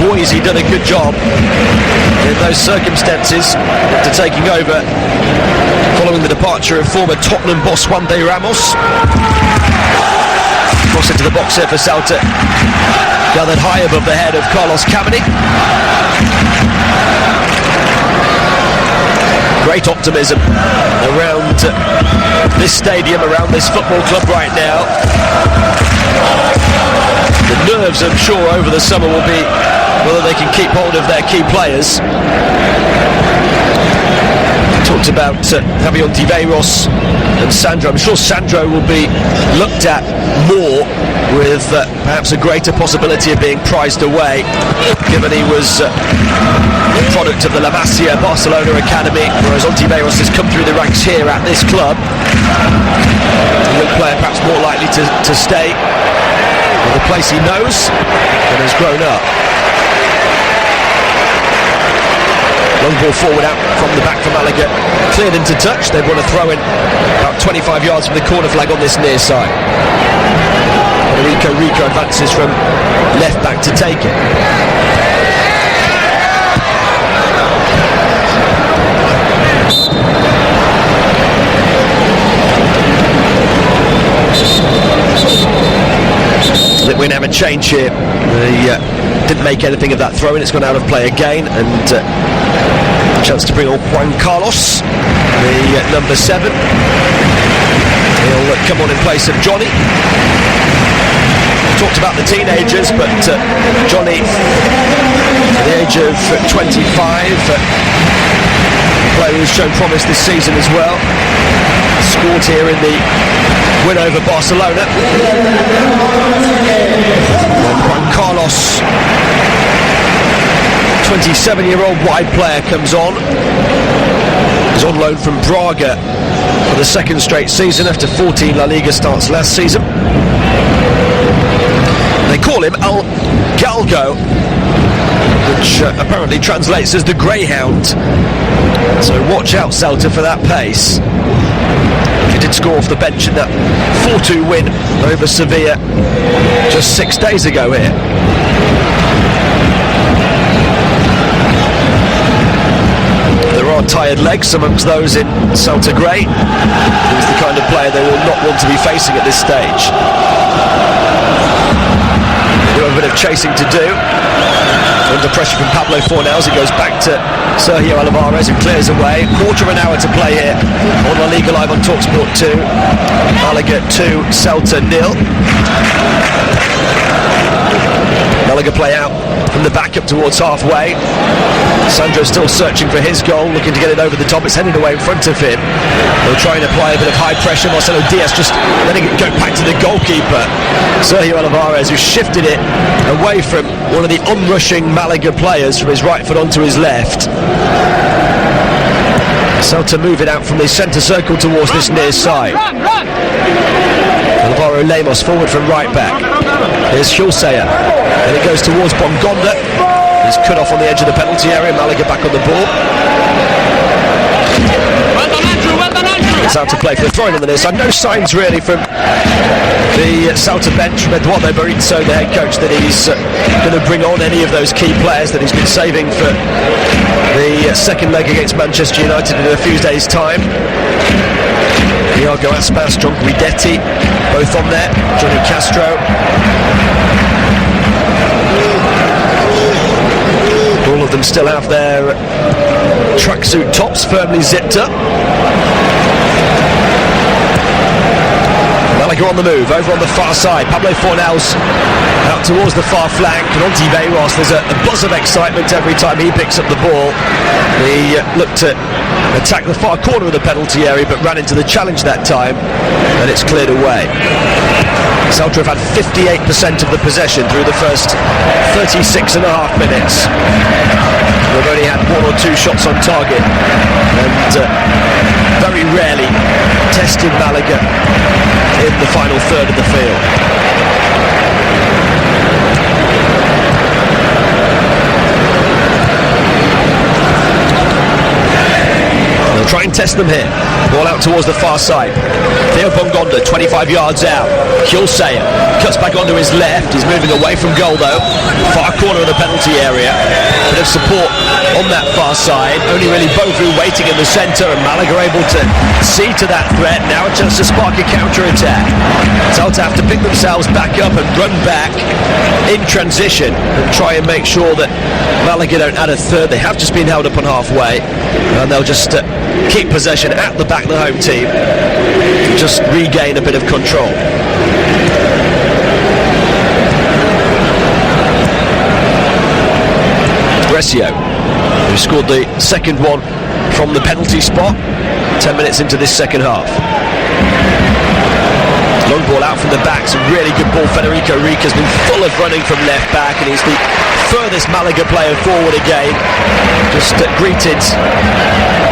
boys, he done a good job in those circumstances after taking over following the departure of former Tottenham boss Juan de Ramos. Cross into the box here for Celta, gathered high above the head of Carlos Kameni. Great optimism around this stadium, around this football club right now. The nerves, I'm sure, over the summer will be whether they can keep hold of their key players. Talked about Javier Ontiveros and Sandro. I'm sure Sandro will be looked at more, with perhaps a greater possibility of being prized away, given he was a product of the La Masia Barcelona academy, whereas Ontiveros has come through the ranks here at this club. A young player perhaps more likely to stay in the place he knows and has grown up. Long ball forward out from the back for Malaga, cleared into touch. They've won a throw in about 25 yards from the corner flag on this near side. Rico advances from left back to take it. I think we're going to have a change here. They didn't make anything of that throw in. It's gone out of play again, and a chance to bring on Juan Carlos, the number 7. He'll come on in place of Johnny. Talked about the teenagers, but Johnny, at the age of 25, player who's shown promise this season as well. Scored here in the win over Barcelona. Juan Carlos, 27-year-old wide player, comes on. He's on loan from Braga for the 2nd straight season after 14 La Liga starts last season. They call him El Galgo, which apparently translates as the Greyhound. So watch out, Celta, for that pace. He did score off the bench in that 4-2 win over Sevilla just 6 days ago here. There are tired legs amongst those in Celta Grey. He's the kind of player they will not want to be facing at this stage. They have a bit of chasing to do. Under pressure from Pablo Fornals, it goes back to Sergio Olivares, who clears away. Quarter of an hour to play here on La Liga Live on TalkSport 2. Malaga 2, Celta 0. Malaga play out from the the back up towards halfway. Sandro still searching for his goal, looking to get it over the top. It's headed away in front of him. They'll try and apply a bit of high pressure. Marcelo Diaz just letting it go back to the goalkeeper, Sergio Olivares, who shifted it away from one of the onrushing Malaga players from his right foot onto his left. Celta move it out from the centre circle towards this near side. Alvaro Lemos forward from right back. Here's Schulzeyer, and it goes towards Bongonda. He's cut off on the edge of the penalty area. Malaga back on the ball. It's out to play for the throwing on the near side. No signs really from the Celta bench from Eduardo Berizzo, the head coach, that he's going to bring on any of those key players that he's been saving for the second leg against Manchester United in a few days' time. Iago Aspas, John Guidetti, both on there. Johnny Castro. All of them still have their tracksuit tops firmly zipped up. Malaga on the move, over on the far side. Pablo Fornals out towards the far flank. Conti Beiros, there's a buzz of excitement every time he picks up the ball. He looked to attack the far corner of the penalty area, but ran into the challenge that time, and it's cleared away. Celta have had 58% of the possession through the first 36 and a half minutes. They've only had one or two shots on target, and very rarely tested Malaga in the final third of the field. They'll try and test them here. Ball out towards the far side. Theo Bongonda, 25 yards out. Schulzeyer cuts back onto his left. He's moving away from goal though. Far corner of the penalty area. Bit of support on that far side. Only really Bovu waiting in the centre, and Malaga able to see to that threat. Now a chance to spark a counter-attack. Celta have to pick themselves back up and run back in transition and try and make sure that Malaga don't add a third. They have just been held up on halfway, and they'll just keep possession at the back of the home team to just regain a bit of control. Brescio, who scored the second one from the penalty spot 10 minutes into this second half. Long ball out from the back, some really good ball. Federico Rica's been full of running from left back, and he's the furthest Malaga player forward again. Just greeted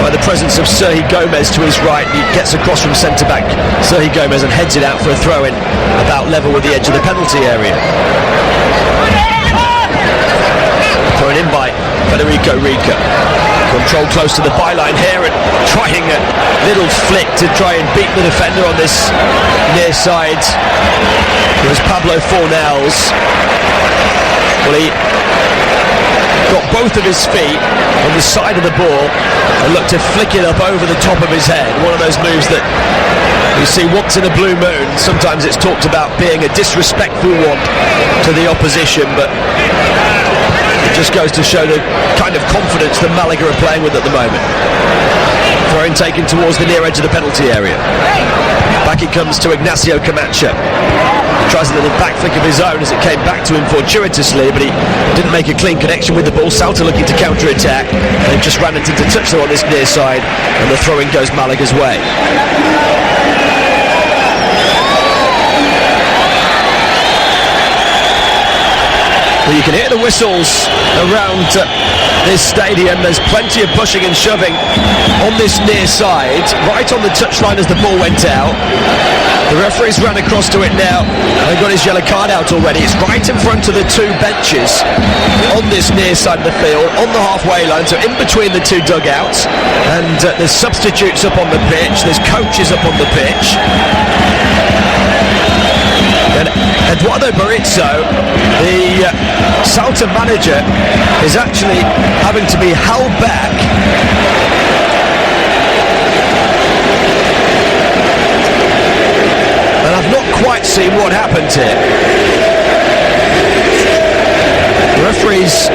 by the presence of Sergi Gomez to his right. He gets across from centre back Sergi Gomez and heads it out for a throw in about level with the edge of the penalty area. Thrown in by Federico Rica. Control close to the byline here, and trying a little flick to try and beat the defender on this near side. It was Pablo Fornals. Well, he got both of his feet on the side of the ball and looked to flick it up over the top of his head. One of those moves that you see once in a blue moon. Sometimes it's talked about being a disrespectful one to the opposition, but it just goes to show the kind of confidence that Malaga are playing with at the moment. Throw-in taken towards the near edge of the penalty area. Back it comes to Ignacio Camacho. He tries a little back flick of his own as it came back to him fortuitously, but he didn't make a clean connection with the ball. Celta looking to counter-attack. They've just ran into the touch though on this near side, and the throw-in goes Malaga's way. Well, you can hear the whistles around this stadium. There's plenty of pushing and shoving on this near side, right on the touchline as the ball went out. The referee's ran across to it now and got his yellow card out already. It's right in front of the two benches on this near side of the field, on the halfway line, so in between the two dugouts. And there's substitutes up on the pitch, there's coaches up on the pitch. And Eduardo Berizzo, the Celta manager, is actually having to be held back. And I've not quite seen what happened here. The referee's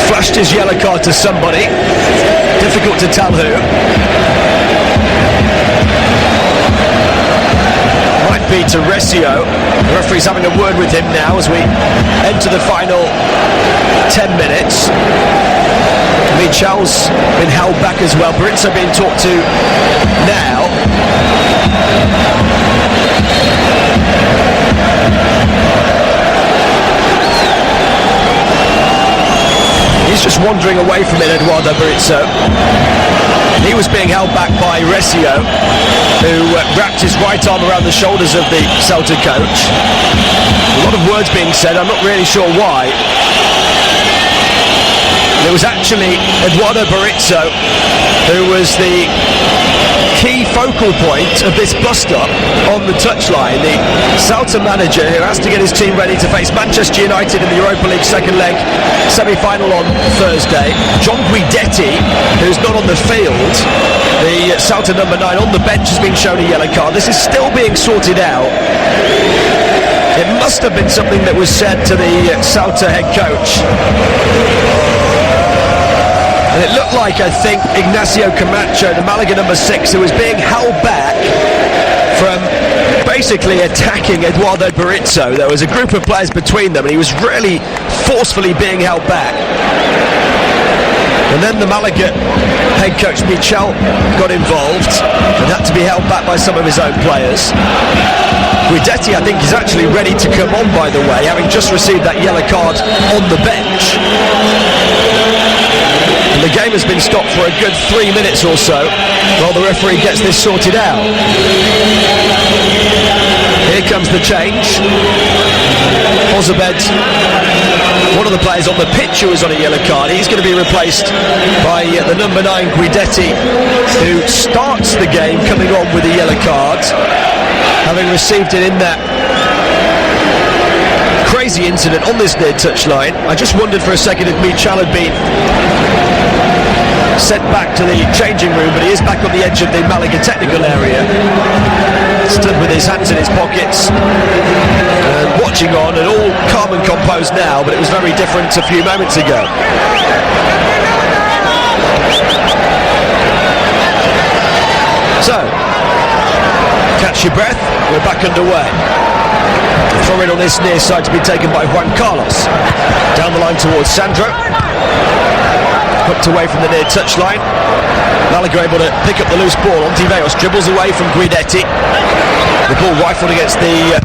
flashed his yellow card to somebody. Difficult to tell who. Might be to Recio. The referee's having a word with him now as we enter the final 10 minutes. Michel's been held back as well. Berizzo being talked to now. He's just wandering away from it, Eduardo Berizzo. He was being held back by Recio, who wrapped his right arm around the shoulders of the Celta coach. A lot of words being said, I'm not really sure why. It was actually Eduardo Berizzo who was the key focal point of this bust-up on the touchline. The Celta manager who has to get his team ready to face Manchester United in the Europa League second leg semi-final on Thursday. John Guidetti, who's not on the field, the Celta number 9 on the bench, has been shown a yellow card. This is still being sorted out. It must have been something that was said to the Celta head coach. And it looked like, I think, Ignacio Camacho, the Malaga number 6, who was being held back from basically attacking Eduardo Berizzo. There was a group of players between them and he was really forcefully being held back. And then the Malaga head coach Michel got involved and had to be held back by some of his own players. Guidetti, I think, is actually ready to come on, by the way, having just received that yellow card on the bench. And the game has been stopped for a good 3 minutes or so while the referee gets this sorted out. Here comes the change. Ozabed, one of the players on the pitch who was on a yellow card, he's going to be replaced by the number 9 Guidetti, who starts the game coming on with a yellow card, having received it in that crazy incident on this near touchline. I just wondered for a second if Michel had been sent back to the changing room, but he is back on the edge of the Malaga technical area, stood with his hands in his pockets and watching on, and all calm and composed now, but it was very different a few moments ago. So, catch your breath, we're back underway. Throw in on this near side to be taken by Juan Carlos. Down the line towards Sandro. Hooked away from the near touchline. Malaga able to pick up the loose ball. Ontiveros dribbles away from Guidetti. The ball rifled against the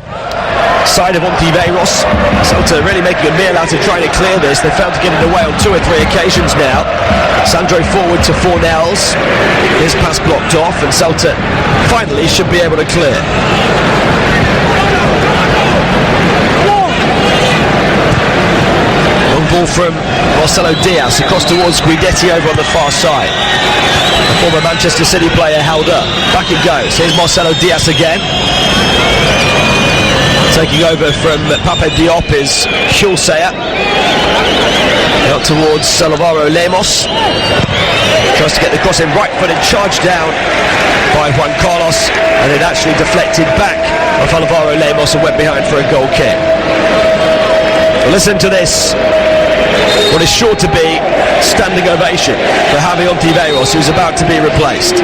side of Ontiveros. Celta really making a meal out of trying to clear this. They failed to get it away on 2 or 3 occasions now. Sandro forward to Fornells. His pass blocked off, and Celta finally should be able to clear. Ball from Marcelo Diaz across towards Guidetti over on the far side. The former Manchester City player held up. Back it goes. Here's Marcelo Diaz again. Taking over from Pape Diop is Hulseya. Out towards Alvaro Lemos. Tries to get the cross in, right-footed, charged down by Juan Carlos, and it actually deflected back off Alvaro Lemos and went behind for a goal kick. Listen to this. What is sure to be standing ovation for Javi Ontiveros, who's about to be replaced.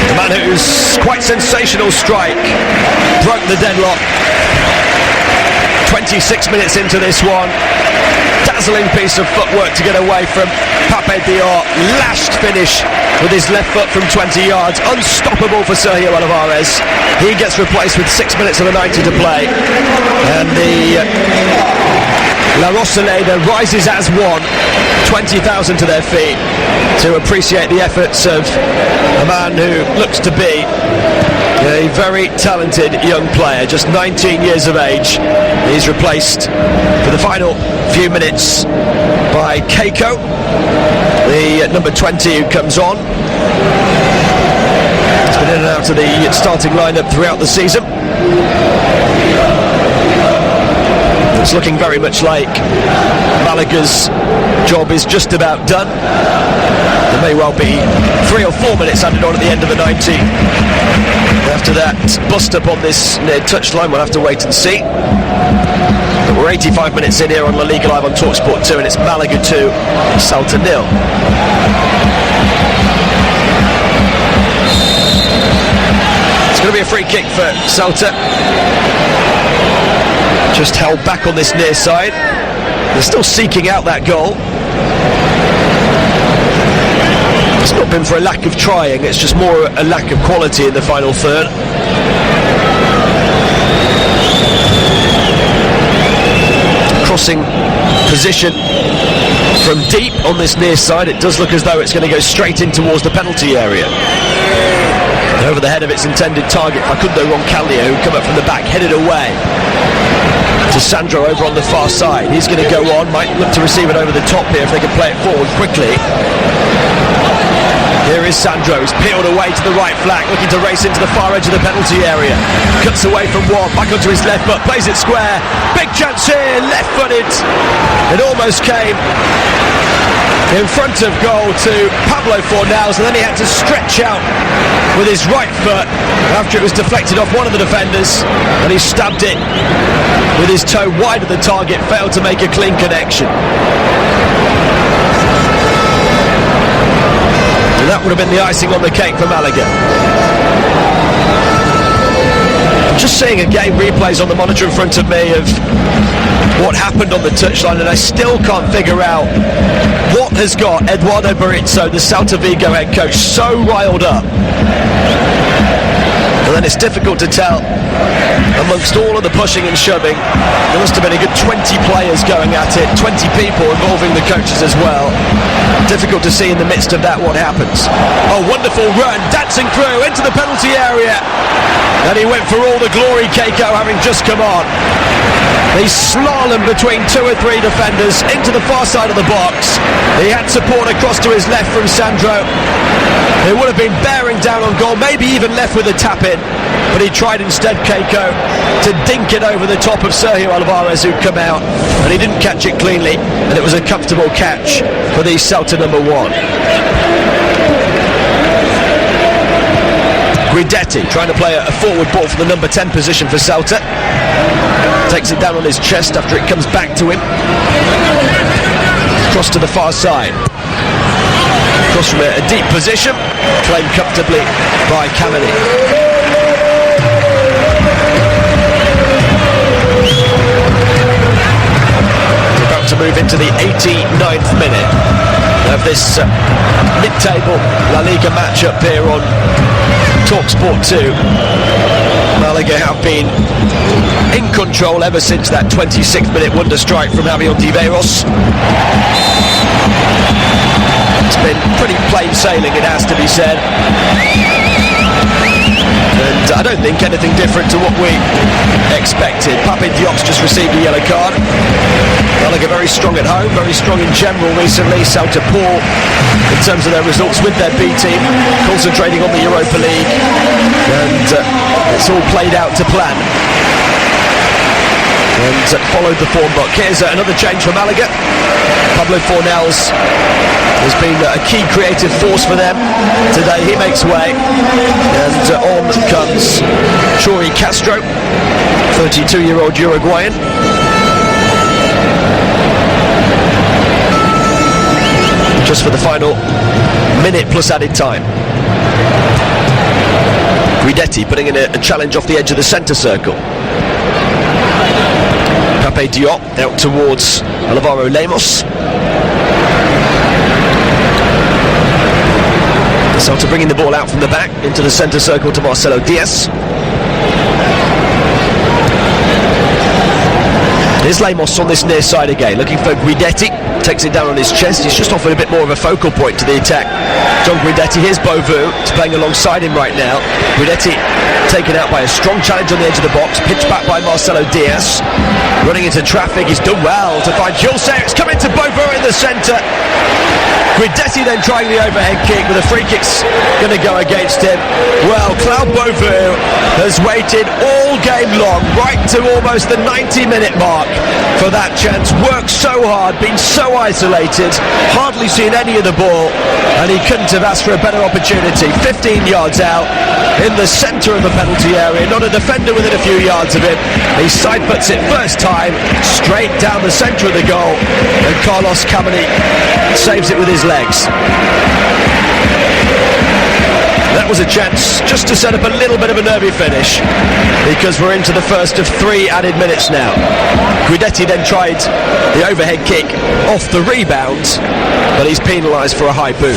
The man whose quite sensational strike broke the deadlock. 26 minutes into this one. Dazzling piece of footwork to get away from Pape Diop. Lashed finish with his left foot from 20 yards. Unstoppable for Sergio Olivares. He gets replaced with 6 minutes of the 90 to play. And the La Rosaleda rises as one. 20,000 to their feet to appreciate the efforts of a man who looks to be a very talented young player, just 19 years of age. He's replaced for the final few minutes by Keiko, the number 20 who comes on. He's been in and out of the starting lineup throughout the season. It's looking very much like Malaga's job is just about done. There may well be 3 or 4 minutes added on at the end of the 90. After that bust up on this near touchline, we'll have to wait and see. But We're 85 minutes in here on La Liga Live on TalkSport 2, and it's Malaga 2, Celta 0. It's going to be a free kick for Celta. Just held back on this near side. They're still seeking out that goal. It's not been for a lack of trying, it's just more a lack of quality in the final third. Crossing position from deep on this near side. It does look as though it's going to go straight in towards the penalty area. And over the head of its intended target, Facundo Roncalio, who come up from the back, headed away to Sandro over on the far side. He's going to go on, might look to receive it over the top here if they can play it forward quickly. Here is Sandro, he's peeled away to the right flank, looking to race into the far edge of the penalty area. Cuts away from one, back onto his left foot, plays it square. Big chance here, left-footed. It almost came in front of goal to Pablo Fornals, and then he had to stretch out with his right foot after it was deflected off one of the defenders, and he stabbed it with his toe wide of the target, failed to make a clean connection. And that would have been the icing on the cake for Malaga. I'm just seeing again replays on the monitor in front of me of what happened on the touchline, and I still can't figure out what has got Eduardo Berizzo, the Celta Vigo head coach, so riled up. And then it's difficult to tell, amongst all of the pushing and shoving, there must have been a good 20 players going at it, 20 people involving the coaches as well. Difficult to see in the midst of that what happens. Oh, wonderful run, dancing through into the penalty area. And he went for all the glory, Keiko, having just come on. He slalomed between two or three defenders into the far side of the box. He had support across to his left from Sandro. It would have been bearing down on goal, maybe even left with a tap-in, but he tried instead, Keiko, to dink it over the top of Sergio Alvarez, who'd come out, and he didn't catch it cleanly, and it was a comfortable catch for the Celta number one. Guidetti trying to play a forward ball for the number 10 position for Celta. Takes it down on his chest after it comes back to him. Cross to the far side. Cross from a deep position, claimed comfortably by Kameni. We're about to move into the 89th minute of this mid-table La Liga match-up here on TalkSport 2. Malaga have been in control ever since that 26th minute wonder strike from Javier Ontiveros. It's been pretty plain sailing, it has to be said. And I don't think anything different to what we expected. Pape Diop's just received a yellow card. Malaga very strong at home, very strong in general recently. Celta poor in terms of their results with their B team, concentrating on the Europa League, and it's all played out to plan. And followed the form book. Here's another change for Malaga. Pablo Fornals has been a key creative force for them today. He makes way, and on comes Chori Castro, 32-year-old Uruguayan. Just for the final minute plus added time. Guidetti putting in a challenge off the edge of the centre circle. Pape Diop out towards Alvaro Lemos. Celta bringing the ball out from the back into the centre circle to Marcelo Diaz. Here's Lemos on this near side again, looking for Guidetti. Takes it down on his chest. He's just offered a bit more of a focal point to the attack. John Guidetti, here's Bovu. He's playing alongside him right now. Guidetti taken out by a strong challenge on the edge of the box. Pitched back by Marcelo Diaz. Running into traffic. He's done well to find Gilse. It's coming to Bovu in the centre. Guidetti then trying the overhead kick, but the free kick's going to go against him. Well, Claude Bovu has waited all game long, right to almost the 90-minute mark for that chance. Worked so hard, been so isolated, hardly seen any of the ball, and he couldn't have asked for a better opportunity. 15 yards out, in the centre of the penalty area, not a defender within a few yards of him. He side puts it first time, straight down the centre of the goal, and Carlos Kameni saves it with his legs. That was a chance just to set up a little bit of a nervy finish, because we're into the first of 3 added minutes now. Guidetti then tried the overhead kick off the rebound, but he's penalised for a high boot.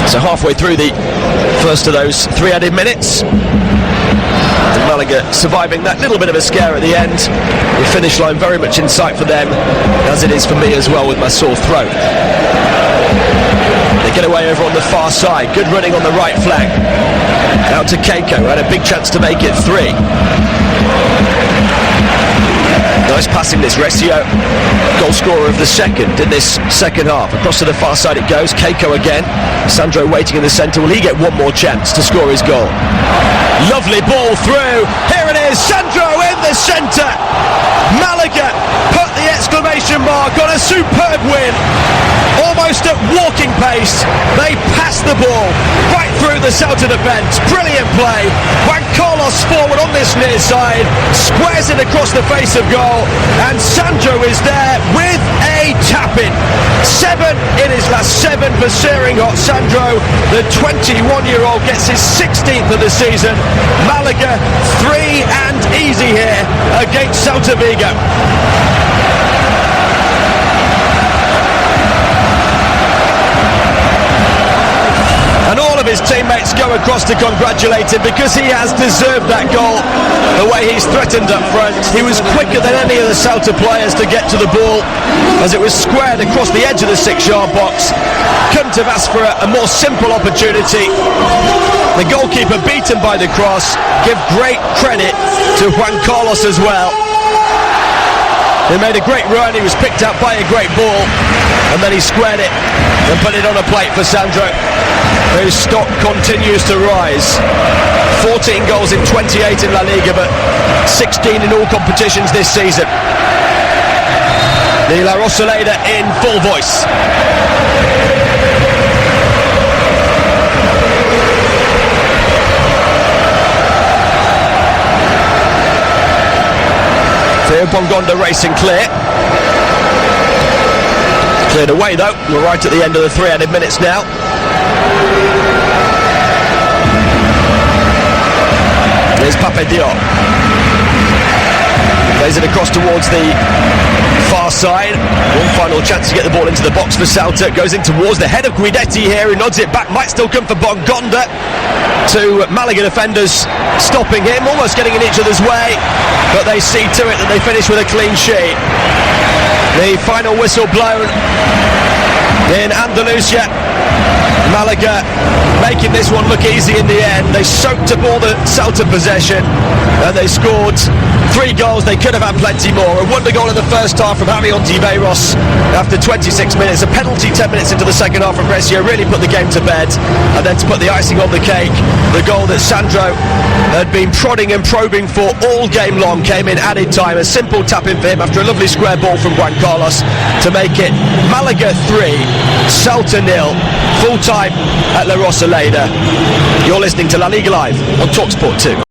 So halfway through the first of those 3 added minutes, and Malaga surviving that little bit of a scare at the end. The finish line very much in sight for them, as it is for me as well with my sore throat. They get away over on the far side. Good running on the right flank. Out to Keiko, had a big chance to make it 3. Nice passing this, Recio, goal scorer of the second in this second half. Across to the far side it goes, Keiko again. Sandro waiting in the centre. Will he get one more chance to score his goal? Lovely ball through. Here it is, Sandro in the centre. Malaga put the exclamation mark on a superb win. Almost at walking pace, they passed the ball right through the Celta defence. Brilliant play. Juan Carlos forward on this near side, squares it across the face of goal, and Sandro is there with a tap-in. 7 in his last 7 for Searing Hot Sandro. The 21-year-old gets his 16th of the season. Malaga 3 and easy here against Celta Vigo. And all of his teammates go across to congratulate him, because he has deserved that goal. The way he's threatened up front, he was quicker than any of the Celta players to get to the ball, as it was squared across the edge of the 6-yard box. Couldn't have asked for a more simple opportunity. The goalkeeper beaten by the cross. Give great credit to Juan Carlos as well. He made a great run, he was picked up by a great ball, and then he squared it and put it on a plate for Sandro, whose stock continues to rise. 14 goals in 28 in La Liga, but 16 in all competitions this season. The La Rosaleda in full voice. Theo Bongonda racing clear. Cleared away though. We're right at the end of the 3 added minutes now. There's Pape Diop. Plays it across towards the far side. One final chance to get the ball into the box for Celta. Goes in towards the head of Guidetti here, who nods it back. Might still come for Bongonda. To Malaga defenders stopping him, almost getting in each other's way, but they see to it that they finish with a clean sheet. The final whistle blown in Andalusia. Malaga making this one look easy in the end. They soaked up all the Celta possession and they scored 3 goals. They could have had plenty more. A wonder goal in the first half from Javi Ontiveros after 26 minutes. A penalty 10 minutes into the second half from Recio really put the game to bed. And then to put the icing on the cake, the goal that Sandro had been prodding and probing for all game long came in added time. A simple tap in for him after a lovely square ball from Juan Carlos to make it Malaga 3, Celta 0. Full time at La Rosaleda. You're listening to La Liga Live on TalkSport 2.